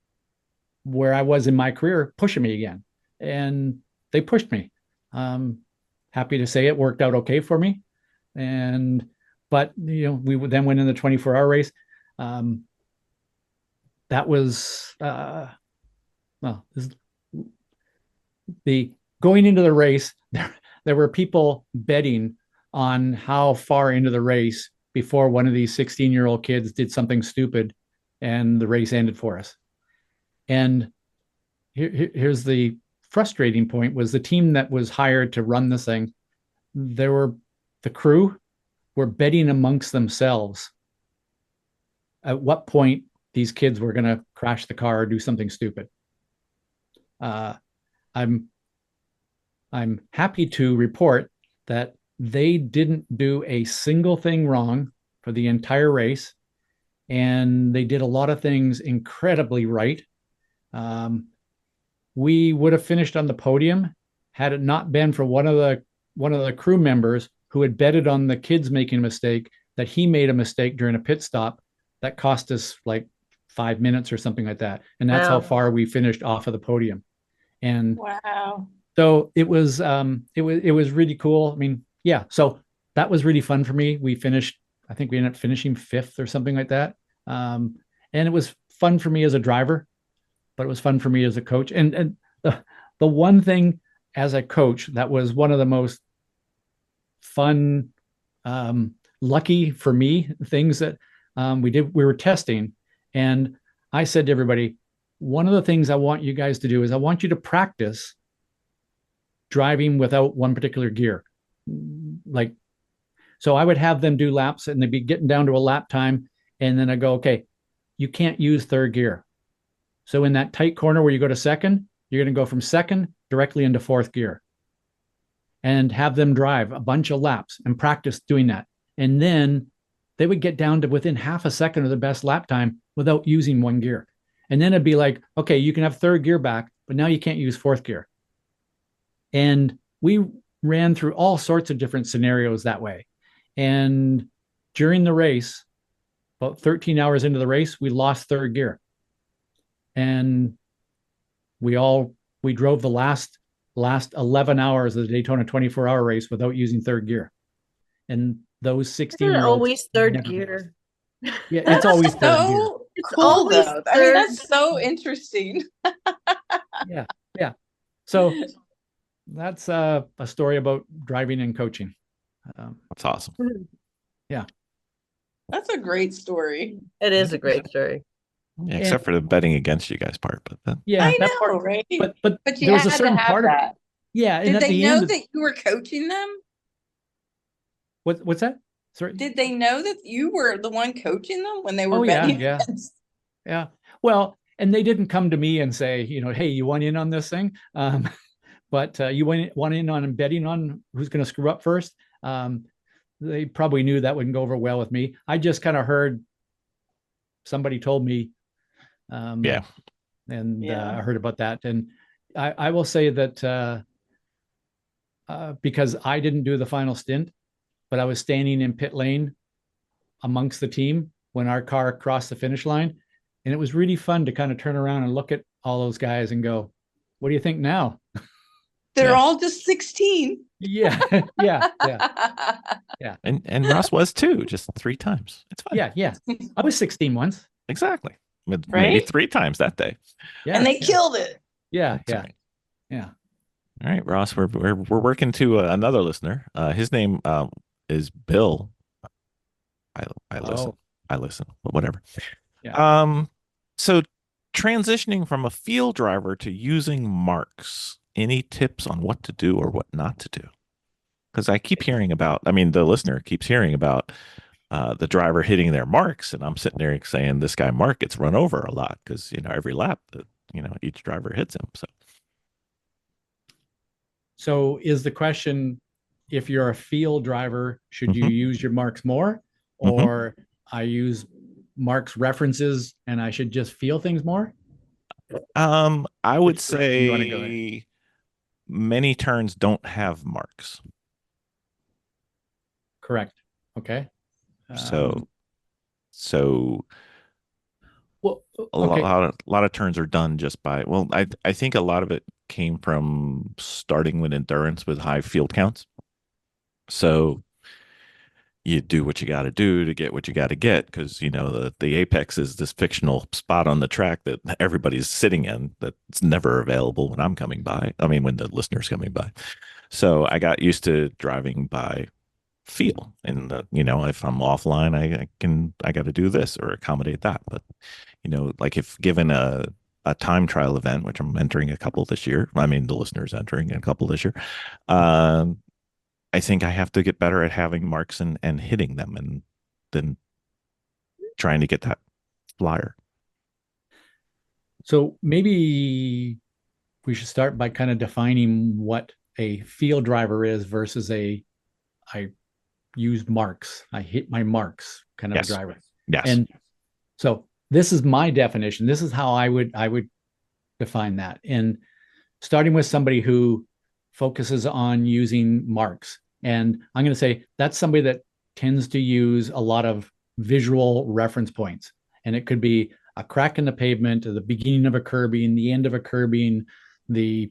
where I was in my career pushing me again. And they pushed me. Happy to say it worked out okay for me. But we then went in the 24-hour race. That was, the going into the race, there were people betting on how far into the race before one of these 16-year-old kids did something stupid and the race ended for us. And here's the frustrating point, was the team that was hired to run this thing, the crew were betting amongst themselves at what point these kids were going to crash the car or do something stupid. I'm happy to report that they didn't do a single thing wrong for the entire race, and they did a lot of things incredibly right. We would have finished on the podium had it not been for one of the crew members who had betted on the kids making a mistake, that he made a mistake during a pit stop that cost us like 5 minutes or something like that. And that's how far we finished off of the podium. And wow. So it was really cool. I mean, yeah, so that was really fun for me. I think we ended up finishing 5th or something like that. And it was fun for me as a driver, but it was fun for me as a coach. And the one thing as a coach that was one of the most fun, lucky for me things that we were testing. And I said to everybody, one of the things I want you guys to do is I want you to practice driving without one particular gear. So I would have them do laps, and they'd be getting down to a lap time. And then I go, okay, you can't use 3rd gear. So in that tight corner where you go to 2nd, you're going to go from 2nd directly into 4th gear, and have them drive a bunch of laps and practice doing that. And then they would get down to within half a second of the best lap time without using 1 gear. And then it'd be like, okay, you can have 3rd gear back, but now you can't use 4th gear. And we ran through all sorts of different scenarios that way. And during the race, about 13 hours into the race, we lost 3rd gear. And we drove the last 11 hours of the Daytona 24-hour race without using 3rd gear. And those 16-year-olds always 3rd gear. Yeah, it's always 3rd gear. It's cool though. I mean, that's so interesting. Yeah. So that's a story about driving and coaching. That's awesome. Yeah. That's a great story. It is a great story. Yeah, except for the betting against you guys part, but then I know, right? But you there was had a certain to have part that. of yeah. Did they know that you were coaching them? What's that? Sorry. Did they know that you were the one coaching them when they were betting against? Yeah. Well, and they didn't come to me and say, hey, you want in on this thing? But you want in on betting on who's going to screw up first? They probably knew that wouldn't go over well with me. I just kind of heard somebody told me, Yeah. and I heard about that. And I will say that because I didn't do the final stint, but I was standing in pit lane amongst the team when our car crossed the finish line. And it was really fun to kind of turn around and look at all those guys and go, what do you think now? They're all just 16. Yeah. Yeah. And Ross was too, just 3 times. It's fine. Yeah. I was 16 once. Exactly. Maybe Right? 3 times that day. Yeah. And they killed it. Yeah. That's right. Yeah. All right, Ross, we're working to another listener. His name is Bill. I listen, but whatever. Yeah. So transitioning from a field driver to using marks, any tips on what to do or what not to do? Because I keep hearing about, the listener keeps hearing about the driver hitting their marks, and I'm sitting there saying this guy Mark gets run over a lot because every lap that each driver hits him. So is the question, if you're a field driver, should you use your marks more, or I use marks references and I should just feel things more? I would say many turns don't have marks. Correct. Okay. So well, a lot of turns are done just by, I think a lot of it came from starting with endurance with high field counts. So you do what you got to do to get what you got to get, because the apex is this fictional spot on the track that everybody's sitting in that's never available when I'm coming by. When the listener's coming by. So I got used to driving by feel, and if I'm offline, I got to do this or accommodate that. But like if given a time trial event, which I'm entering a couple this year, the listener's entering a couple this year, I think I have to get better at having marks and hitting them, and then trying to get that flyer. So maybe we should start by kind of defining what a field driver is versus I used marks. I hit my marks kind of a driver. Yes. And so this is my definition. This is how I would define that. And starting with somebody who focuses on using marks. And I'm going to say that's somebody that tends to use a lot of visual reference points. And it could be a crack in the pavement, or the beginning of a curbing, the end of a curbing, a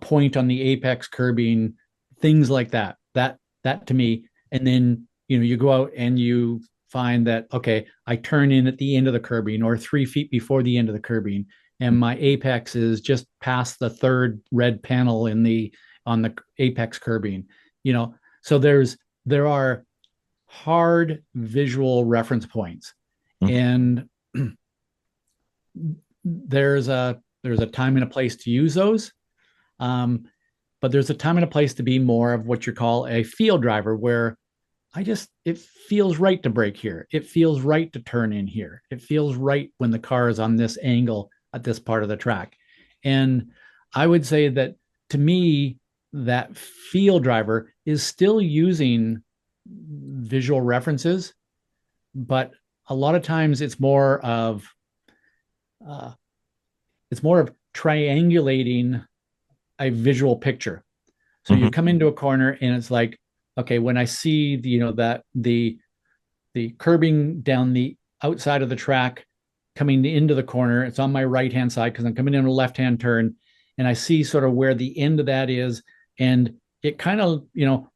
point on the apex curbing, things like that. That to me. And then, you go out and you find that, okay, I turn in at the end of the curbing or 3 feet before the end of the curbing, and my apex is just past the third red panel on the apex curbing. So there are hard visual reference points, and there's a time and a place to use those. But there's a time and a place to be more of what you call a field driver, where it feels right to brake here. It feels right to turn in here. It feels right when the car is on this angle at this part of the track. And I would say that, to me, that field driver is still using visual references, but a lot of times it's more of triangulating a visual picture. So you come into a corner and it's like, okay, when I see the curbing down the outside of the track coming into the corner, it's on my right hand side because I'm coming in a left hand turn, and I see sort of where the end of that is, and it kind of,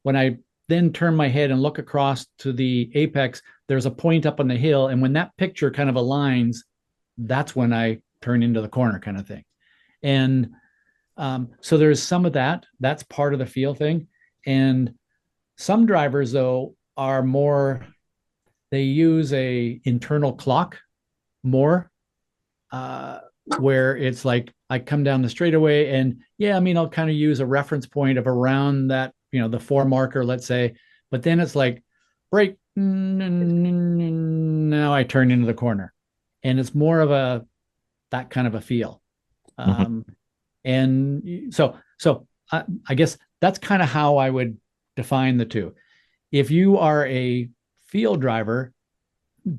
when I then turn my head and look across to the apex, there's a point up on the hill, and when that picture kind of aligns, that's when I turn into the corner, kind of thing. And so there's some of that. That's part of the feel thing. And some drivers, though, are more, they use a internal clock more, where it's like I come down the straightaway and I'll kind of use a reference point of around that, the 4 marker, let's say, but then it's like brake, now I turn into the corner. and it's more of that kind of a feel. And so I guess that's kind of how I would define the two. If you are a field driver,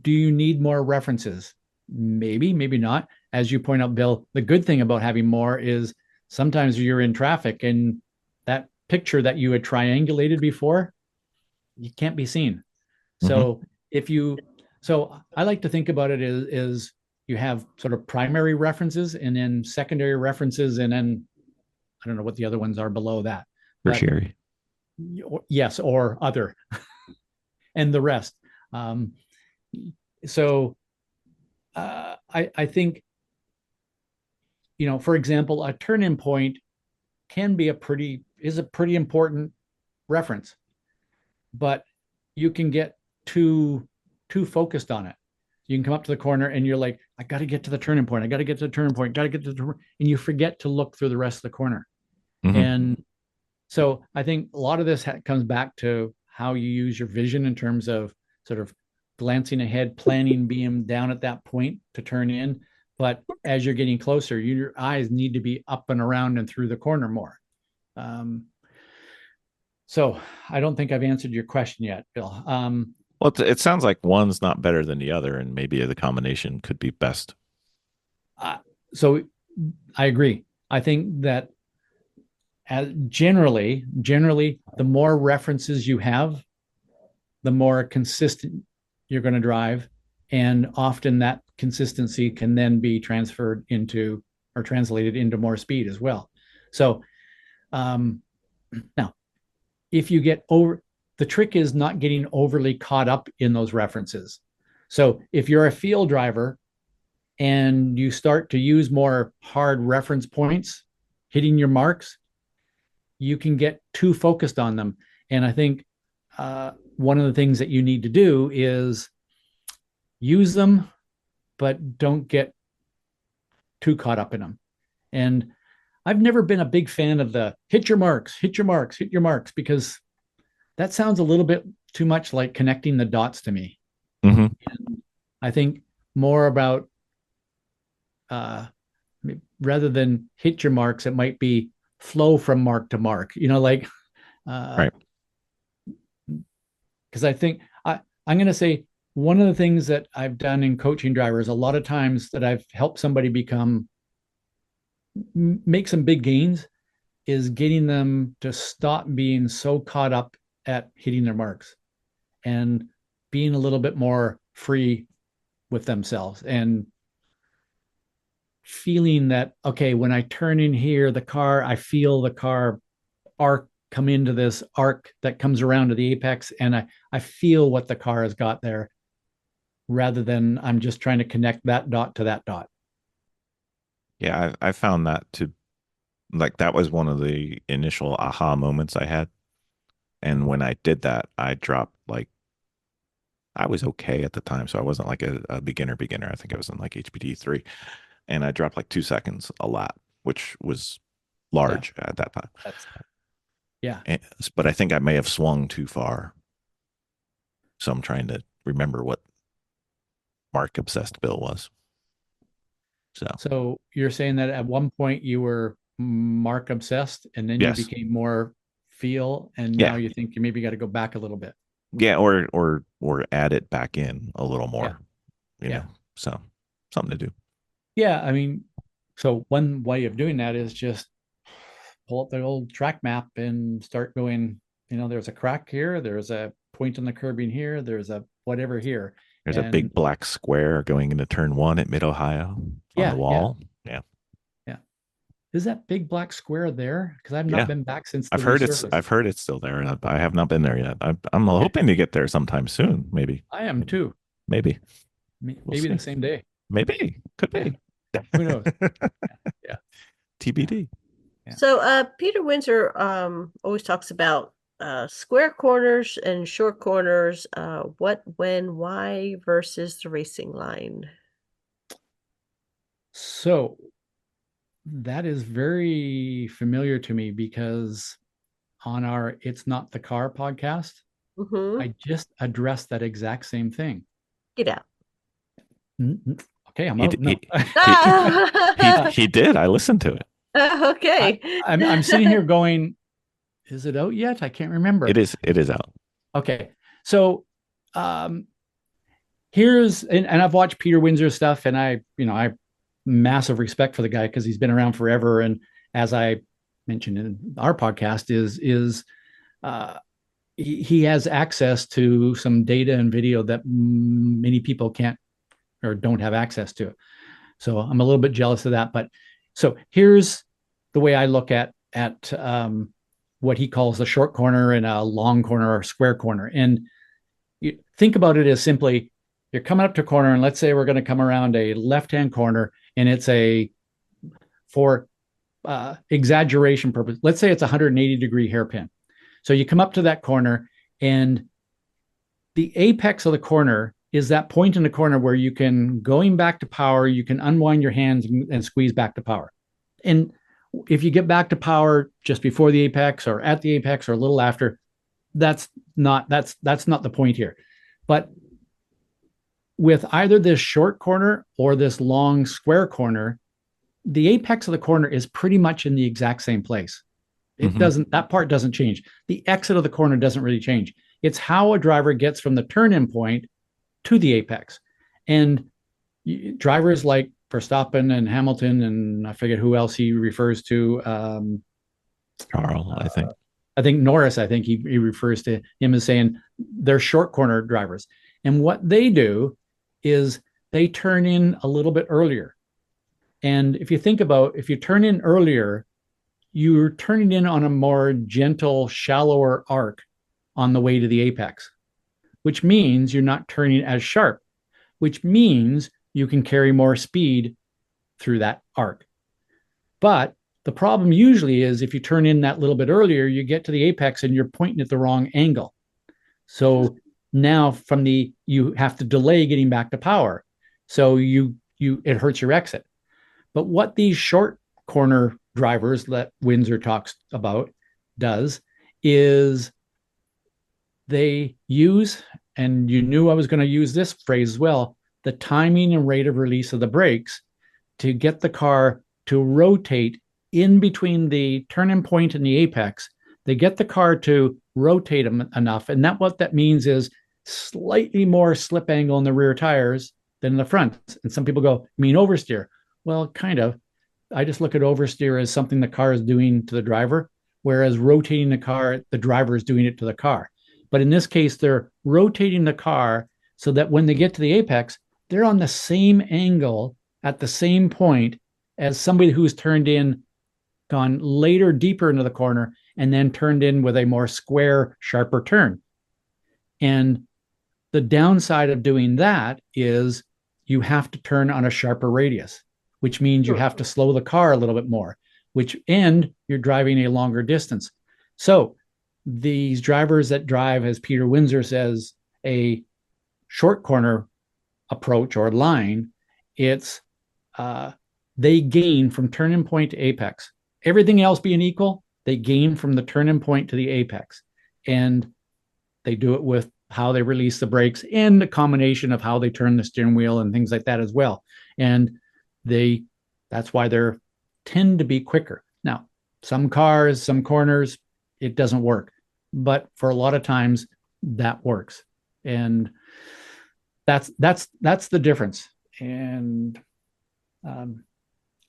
do you need more references? Maybe, maybe not. As you point out, Bill, the good thing about having more is sometimes you're in traffic and that picture that you had triangulated before, you can't be seen. So so I like to think about it as you have sort of primary references and then secondary references, and then I don't know what the other ones are below that. Tertiary. Yes, or other, and the rest. So I think, for example, a turn-in point is a pretty important reference, but you can get too focused on it. You can come up to the corner and you're like, I got to get to the turning point. I got to get to the turning point. Got to get to the turn, and you forget to look through the rest of the corner. And so I think a lot of this comes back to how you use your vision in terms of sort of glancing ahead, planning being down at that point to turn in. But as you're getting closer, your eyes need to be up and around and through the corner more. So I don't think I've answered your question yet, Bill. Well, it sounds like one's not better than the other, and maybe the combination could be best. So I agree. I think that generally, the more references you have, the more consistent you're going to drive. And often that consistency can then be transferred into or translated into more speed as well. So now, if you get over, the trick is not getting overly caught up in those references. So if you're a field driver and you start to use more hard reference points, hitting your marks, you can get too focused on them. And I think one of the things that you need to do is use them, but don't get too caught up in them. And I've never been a big fan of the hit your marks, because that sounds a little bit too much like connecting the dots to me. And I think more about rather than hit your marks, it might be flow from mark to mark, right. Because I think I'm going to say one of the things that I've done in coaching drivers, a lot of times that I've helped somebody make some big gains, is getting them to stop being so caught up at hitting their marks and being a little bit more free with themselves and feeling that, okay, when I turn in here, I feel the car arc come into this arc that comes around to the apex, and I feel what the car has got there, rather than I'm just trying to connect that dot to that dot. Yeah, I found that that was one of the initial aha moments I had. And when I did that, I dropped I was okay at the time. So I wasn't like a beginner. I think I was in like HPD 3. And I dropped like 2 seconds a lot, which was large at that time. But I think I may have swung too far. So I'm trying to remember what Mark obsessed Bill was. So you're saying that at one point you were Mark obsessed, and then you became more feel, and now you think you maybe got to go back a little bit. Yeah, or add it back in a little more. You know, so something to do. Yeah, I mean, so one way of doing that is just pull up the old track map and start going, there's a crack here, there's a point on the curbing here, there's a whatever here. There's a big black square going into turn 1 at Mid-Ohio on the wall. Yeah. Is that big black square there? Because I've not been back since I've heard it's still there. I have not been there yet. I'm hoping to get there sometime soon. Maybe. I am too. Maybe. Maybe the same day. Maybe. Could be. Who knows? Yeah. TBD. Yeah. So Peter Windsor always talks about square corners and short corners, what, when, why versus the racing line. So that is very familiar to me, because on our It's Not the Car podcast, I just addressed that exact same thing. Get out. Okay, I'm He out. d- No. he did. I listened to it. Okay. I'm sitting here going, is it out yet? I can't remember. It is out. Okay. So here's and I've watched Peter Windsor stuff, and I massive respect for the guy because he's been around forever. And as I mentioned in our podcast, is he has access to some data and video that many people can't or don't have access to. So I'm a little bit jealous of that. But so here's the way I look at what he calls a short corner and a long corner or square corner. And you think about it as simply, you're coming up to a corner, and let's say we're going to come around a left-hand corner, and it's for exaggeration purpose, let's say it's a 180-degree hairpin. So you come up to that corner, and the apex of the corner is that point in the corner where you can, going back to power, you can unwind your hands and squeeze back to power. And if you get back to power just before the apex or at the apex or a little after, that's not the point here. But with either this short corner or this long square corner, the apex of the corner is pretty much in the exact same place. That part doesn't change. The exit of the corner doesn't really change. It's how a driver gets from the turn-in point to the apex. And drivers like Verstappen and Hamilton, and I forget who else he refers to. Carl, I think. I think Norris, he refers to him as saying they're short corner drivers. And what they do is they turn in a little bit earlier. And if you think about, if you turn in earlier, you're turning in on a more gentle, shallower arc on the way to the apex, which means you're not turning as sharp, which means you can carry more speed through that arc. But the problem usually is if you turn in that little bit earlier, you get to the apex and you're pointing at the wrong angle. So now you have to delay getting back to power. So it hurts your exit. But what these short corner drivers that Windsor talks about does is they use, and you knew I was going to use this phrase as well, the timing and rate of release of the brakes to get the car to rotate in between the turn-in point and the apex. They get the car to rotate enough. And what that means is slightly more slip angle in the rear tires than in the front. And some people go, you mean oversteer? Well, kind of. I just look at oversteer as something the car is doing to the driver, whereas rotating the car, the driver is doing it to the car. But in this case, they're rotating the car so that when they get to the apex, they're on the same angle at the same point as somebody who's turned in, gone later, deeper into the corner, and then turned in with a more square, sharper turn. And the downside of doing that is you have to turn on a sharper radius, which means you have to slow the car a little bit more, and you're driving a longer distance. So these drivers that drive, as Peter Windsor says, a short corner approach or line, they gain from turn-in point to apex. Everything else being equal, they gain from the turn-in point to the apex. And they do it with how they release the brakes and the combination of how they turn the steering wheel and things like that as well. And that's why they tend to be quicker. Now, some cars, some corners, it doesn't work. But for a lot of times, that works. And that's the difference. And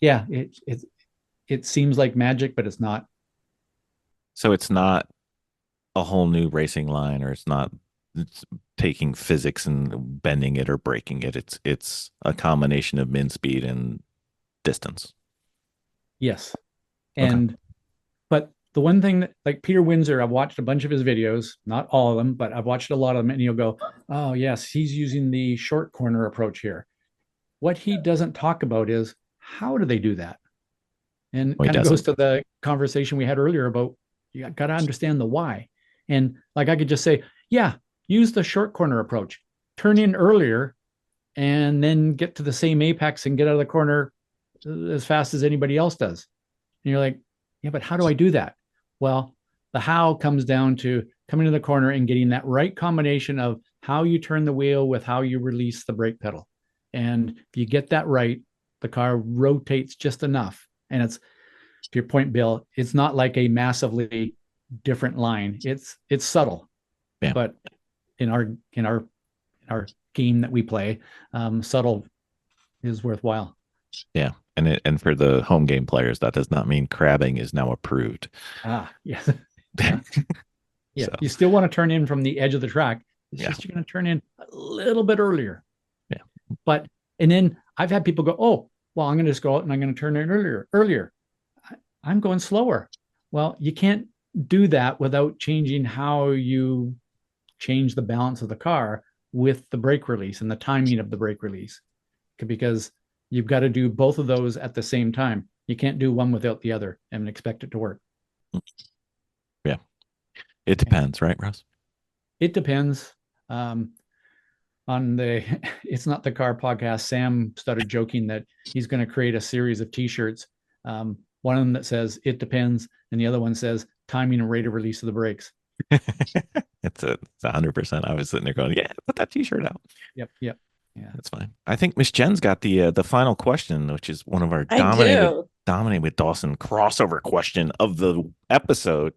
it seems like magic, but it's not. So it's not a whole new racing line, or it's taking physics and bending it or breaking it. It's a combination of min speed and distance. Yes. And but the one thing that, like Peter Windsor, I've watched a bunch of his videos, not all of them, but I've watched a lot of them, and he'll go, oh yes, he's using the short corner approach here. What he doesn't talk about is how do they do that? And kind of goes to the conversation we had earlier about you got to understand the why. And like I could just say, yeah, use the short corner approach, turn in earlier, and then get to the same apex and get out of the corner as fast as anybody else does. And you're like, yeah, but how do I do that? Well, the how comes down to coming to the corner and getting that right combination of how you turn the wheel with how you release the brake pedal. And if you get that right, the car rotates just enough. And it's, to your point, Bill, it's not like a massively different line. It's subtle. Yeah. But in our game that we play, subtle is worthwhile. Yeah. And for the home game players, that does not mean crabbing is now approved. Yes. Yeah. Yeah. So, You still want to turn in from the edge of the track. It's Yeah. just you're going to turn in a little bit earlier. Yeah. But, and then I've had people go, oh, well, I'm going to just go out and I'm going to turn in earlier. I'm going slower. Well, you can't do that without changing how you change the balance of the car with the brake release and the timing of the brake release, because you've got to do both of those at the same time. You can't do one without the other and expect it to work. Yeah. It depends, right, Ross? It depends. On the It's Not the Car podcast, Sam started joking that he's going to create a series of t-shirts. One of them that says it depends, and the other one says timing and rate of release of the brakes. It's 100%. I was sitting there going, yeah, put that t-shirt out. Yep. Yeah, That's fine. I think Miss Jen's got the final question, which is one of our Dominate with Dawson crossover question of the episode.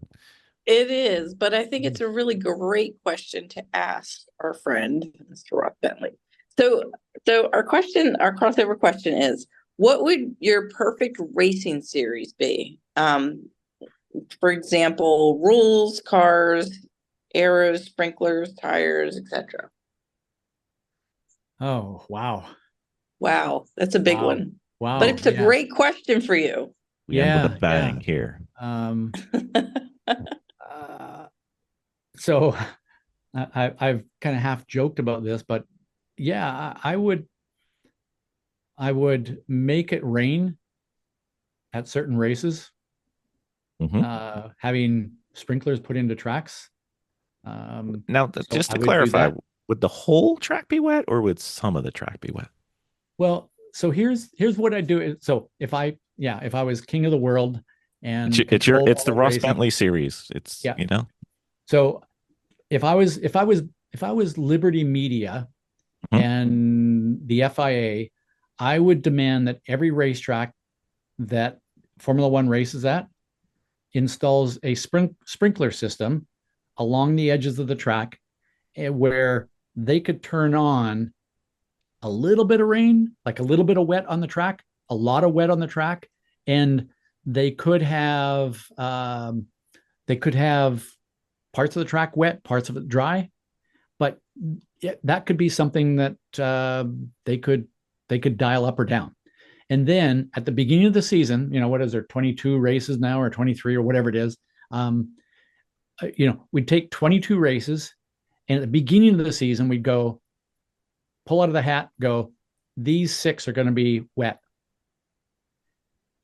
It is, but I think it's a really great question to ask our friend, Mr. Ross Bentley. So our crossover question is, what would your perfect racing series be? For example, rules, cars, arrows, sprinklers, tires, etc. Oh, wow. Wow, that's a big Wow. one. Wow. But it's a great question for you. We end with a bang here. So I've kind of half joked about this, but yeah, I would make it rain at certain races, having sprinklers put into tracks. Now, just to clarify, would the whole track be wet, or would some of the track be wet? Well, so here's what I do. So if I was king of the world, and it's the Ross Bentley series. It's So if I was Liberty Media and the FIA, I would demand that every racetrack that Formula One races at installs a sprinkler system along the edges of the track, where they could turn on a little bit of rain, like a little bit of wet on the track, a lot of wet on the track, and they could have parts of the track wet, parts of it dry. But that could be something that they could dial up or down. And then at the beginning of the season, what is there, 22 races now, or 23 or whatever it is, we'd take 22 races, and at the beginning of the season, we'd go pull out of the hat, go, these 6 are going to be wet.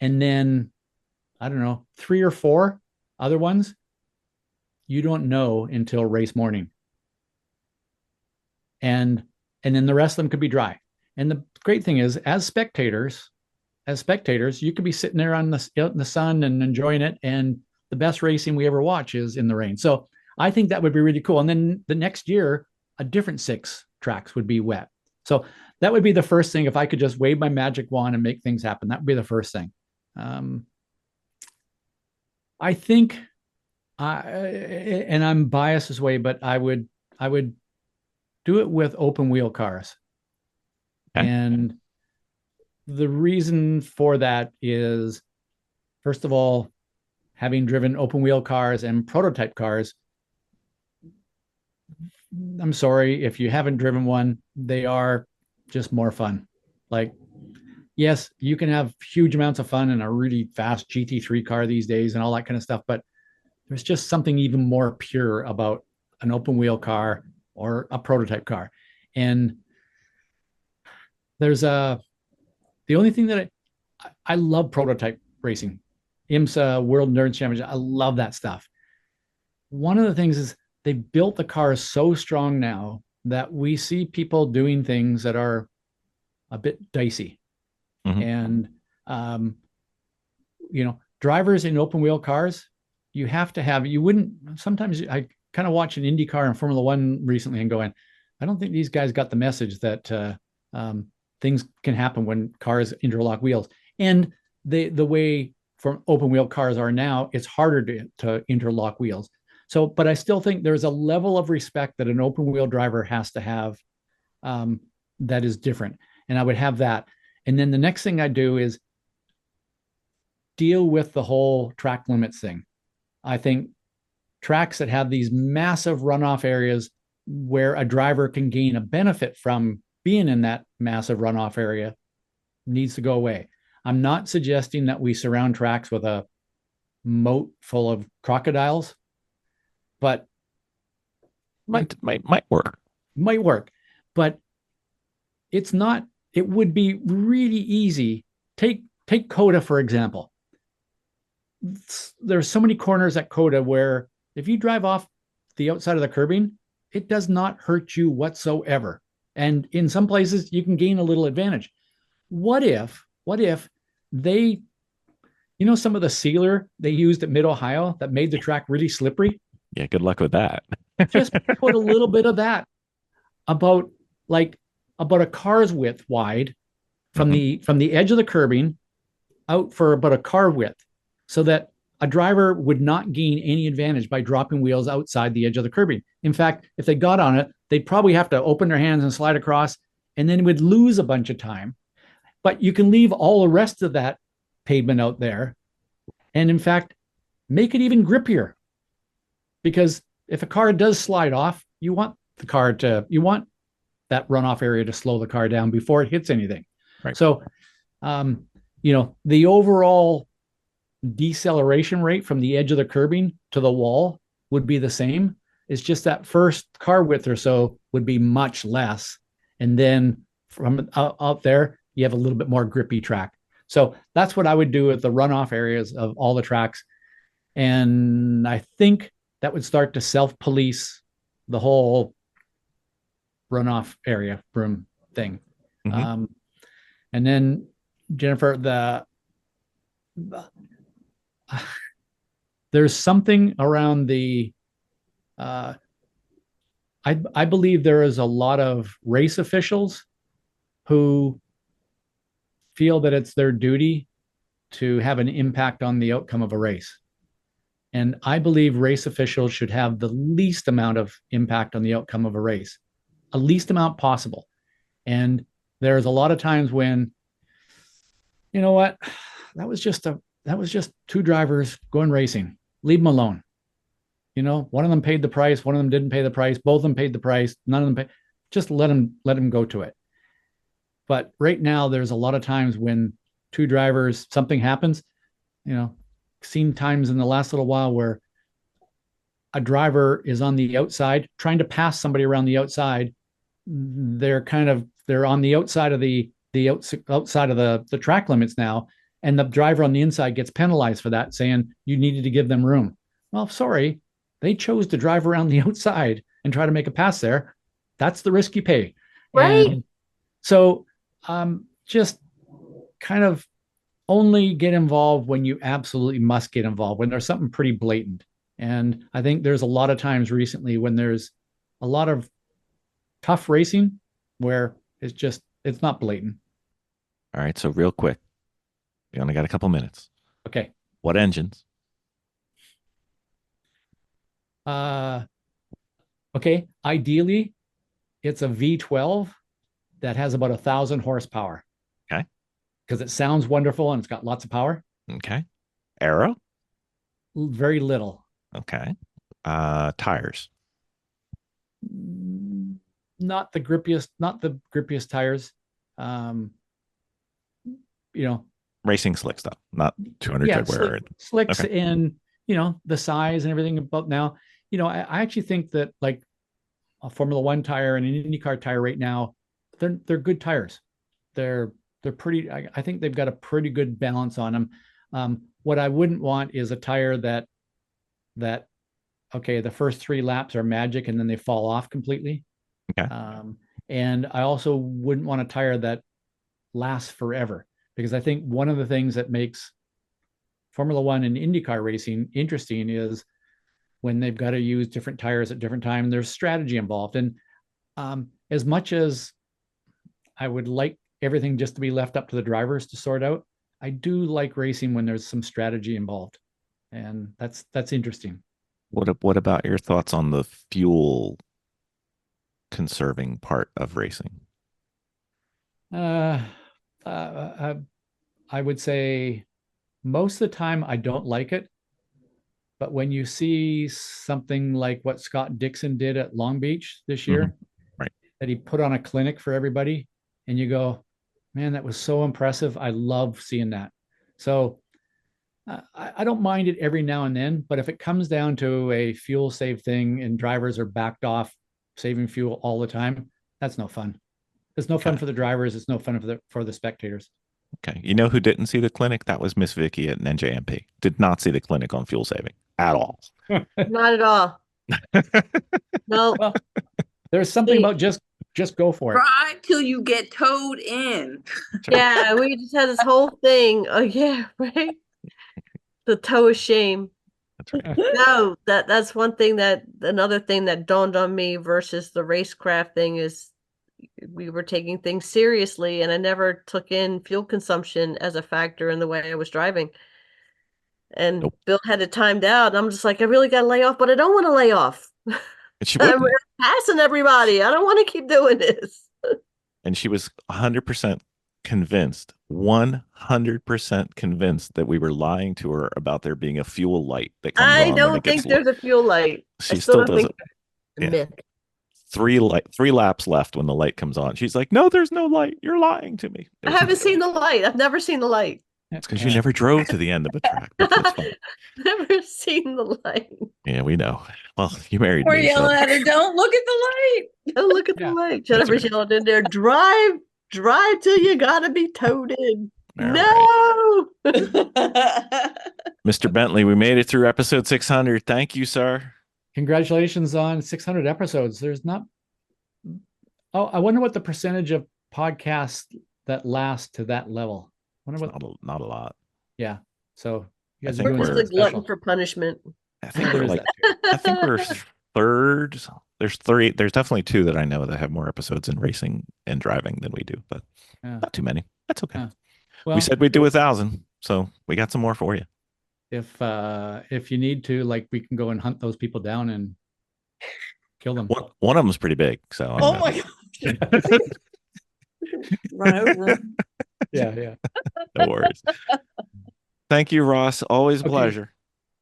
And then, I don't know, 3 or 4 other ones, you don't know until race morning. And then the rest of them could be dry. And the great thing is, as spectators, you could be sitting there in the sun and enjoying it. And the best racing we ever watch is in the rain. So I think that would be really cool. And then the next year, a different 6 tracks would be wet. So that would be the first thing. If I could just wave my magic wand and make things happen, that would be the first thing. I think, and I'm biased this way, but I would do it with open wheel cars. Okay. And the reason for that is, first of all, having driven open wheel cars and prototype cars, I'm sorry, if you haven't driven one, they are just more fun. Like, yes, you can have huge amounts of fun in a really fast GT3 car these days and all that kind of stuff, but there's just something even more pure about an open wheel car or a prototype car. And there's the only thing that I love prototype racing, IMSA World Endurance Championship. I love that stuff. One of the things is they built the cars so strong now that we see people doing things that are a bit dicey. And, drivers in open wheel cars, you have to have, sometimes I kind of watch an IndyCar and Formula One recently and going, I don't think these guys got the message that things can happen when cars interlock wheels. And the way from open wheel cars are now, it's harder to interlock wheels. So, but I still think there's a level of respect that an open wheel driver has to have, that is different. And I would have that. And then the next thing I do is deal with the whole track limits thing. I think tracks that have these massive runoff areas where a driver can gain a benefit from being in that massive runoff area needs to go away. I'm not suggesting that we surround tracks with a moat full of crocodiles, but might work. Might work, but it's not. It would be really easy. Take Coda, for example. There's so many corners at Coda where if you drive off the outside of the curbing, it does not hurt you whatsoever. And in some places, you can gain a little advantage. What if they, some of the sealer they used at Mid-Ohio that made the track really slippery? Yeah, good luck with that. Just put a little bit of that about a car's width wide from the edge of the curbing out for about a car width, so that a driver would not gain any advantage by dropping wheels outside the edge of the curbing. In fact, if they got on it, they'd probably have to open their hands and slide across, and then would lose a bunch of time. But you can leave all the rest of that pavement out there, and in fact, make it even grippier. Because if a car does slide off, you want that runoff area to slow the car down before it hits anything. Right. So, the overall deceleration rate from the edge of the curbing to the wall would be the same. It's just that first car width or so would be much less. And then from out there, you have a little bit more grippy track. So that's what I would do with the runoff areas of all the tracks. And I think that would start to self-police the whole runoff area broom thing. And then Jennifer, there's something around the, I believe there is a lot of race officials who feel that it's their duty to have an impact on the outcome of a race. And I believe race officials should have the least amount of impact on the outcome of a race, a least amount possible. And there's a lot of times when, you know what, that was just two drivers going racing. Leave them alone. One of them paid the price, one of them didn't pay the price, both of them paid the price, none of them paid. Just let them go to it. But right now, there's a lot of times when two drivers, something happens, seen times in the last little while where a driver is on the outside trying to pass somebody around the outside. They're on the outside of the outside of the track limits now, and the driver on the inside gets penalized for that, saying you needed to give them room. Well, sorry, they chose to drive around the outside and try to make a pass there. That's the risk you pay. Right. And so just kind of only get involved when you absolutely must get involved, when there's something pretty blatant. And I think there's a lot of times recently when there's a lot of tough racing where it's not blatant. All right. So real quick, we only got a couple minutes. Okay. What engines? Okay. Ideally, it's a V12 that has about 1,000 horsepower. Okay. Because it sounds wonderful and it's got lots of power. Okay. Aero? Very little. Okay. Tires? Not the grippiest tires. Racing slick stuff, not 200 treadwear. Slicks, okay. And the size and everything about now. I actually think that like a Formula One tire and an IndyCar tire right now, they're good tires. They're pretty. I think they've got a pretty good balance on them. What I wouldn't want is a tire that the first 3 laps are magic and then they fall off completely. Okay. And I also wouldn't want a tire that lasts forever, because I think one of the things that makes Formula One and IndyCar racing interesting is when they've got to use different tires at different times, there's strategy involved. And as much as I would like everything just to be left up to the drivers to sort out. I do like racing when there's some strategy involved, and that's interesting. What about your thoughts on the fuel conserving part of racing? I would say most of the time I don't like it, but when you see something like what Scott Dixon did at Long Beach this year, right, that he put on a clinic for everybody, and you go, man, that was so impressive. I love seeing that. So I don't mind it every now and then, but if it comes down to a fuel save thing and drivers are backed off saving fuel all the time, that's no fun. It's no fun for the drivers. It's no fun for the spectators. Okay. You know who didn't see the clinic? That was Miss Vicki at NJMP. Did not see the clinic on fuel saving at all. Not at all. No. Well, there's something about just go for it. Try till you get towed in. Yeah, we just had this whole thing. Oh yeah, right. The toe of shame. That's right. No, that's one thing another thing that dawned on me versus the racecraft thing is we were taking things seriously, and I never took in fuel consumption as a factor in the way I was driving. And Nope. Bill had it timed out. And I'm just like, I really got to lay off, but I don't want to lay off. I'm passing everybody. I don't want to keep doing this. And she was 100% convinced, 100% convinced that we were lying to her about there being a fuel light that comes on. I don't think there's a fuel light. She still doesn't. Yeah. Three laps left when the light comes on. She's like, no, there's no light. You're lying to me. I haven't seen the light. I've never seen the light. It's because you never drove to the end of a track. That's fine. Never seen the light. Yeah, we know. Well, you married We're me. yelling at her, don't look at the light. Don't look at the light. Jennifer's yelling in there, drive till you gotta be towed in. No. Mr. Bentley, we made it through episode 600. Thank you, sir. Congratulations on 600 episodes. There's not. Oh, I wonder what the percentage of podcasts that last to that level. I wonder what. Not a lot. Yeah. So you guys We're just a glutton for punishment. I think we're third. There's three. There's definitely two that I know that have more episodes in racing and driving than we do, but not too many. That's okay. Well, we said we'd do 1,000, so we got some more for you. If you need to, like, we can go and hunt those people down and kill them. One of them's pretty big, so. My gosh. Run over them. Yeah. No worries. Thank you, Ross. Always a pleasure.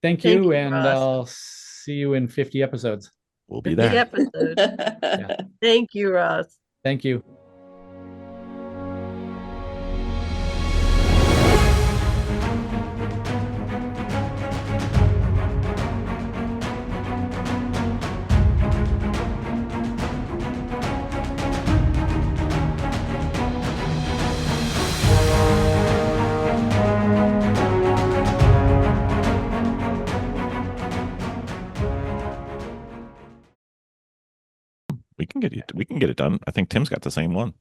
Thank you, and Ross. I'll see you in 50 episodes. We'll be there. Yeah. Thank you, Ross. Thank you. We can get it done. I think Tim's got the same one.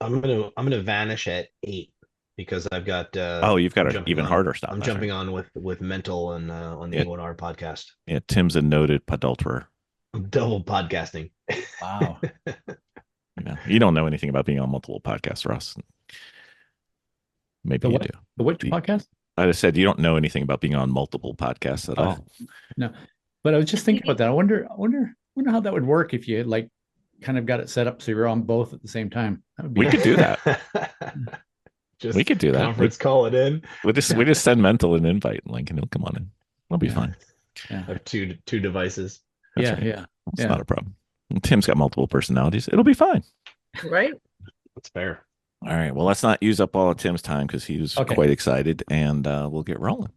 I'm gonna vanish at 8 because I've got you've got an even harder stop. I'm jumping on with mental and on the O&R podcast. Yeah, Tim's a noted adulterer. I'm double podcasting. Wow. You don't know anything about being on multiple podcasts, Ross. Maybe you do. The which podcast? I just said you don't know anything about being on multiple podcasts at all. No, but I was just thinking about that. I wonder how that would work if you like kind of got it set up so you're on both at the same time. We could do that. We could do that. Conference call it in. We just send mental an invite link and he'll come on in. It'll be fine. Yeah. I have two devices. That's right. It's not a problem. Tim's got multiple personalities. It'll be fine. Right? That's fair. All right. Well, let's not use up all of Tim's time because he was quite excited, and we'll get rolling.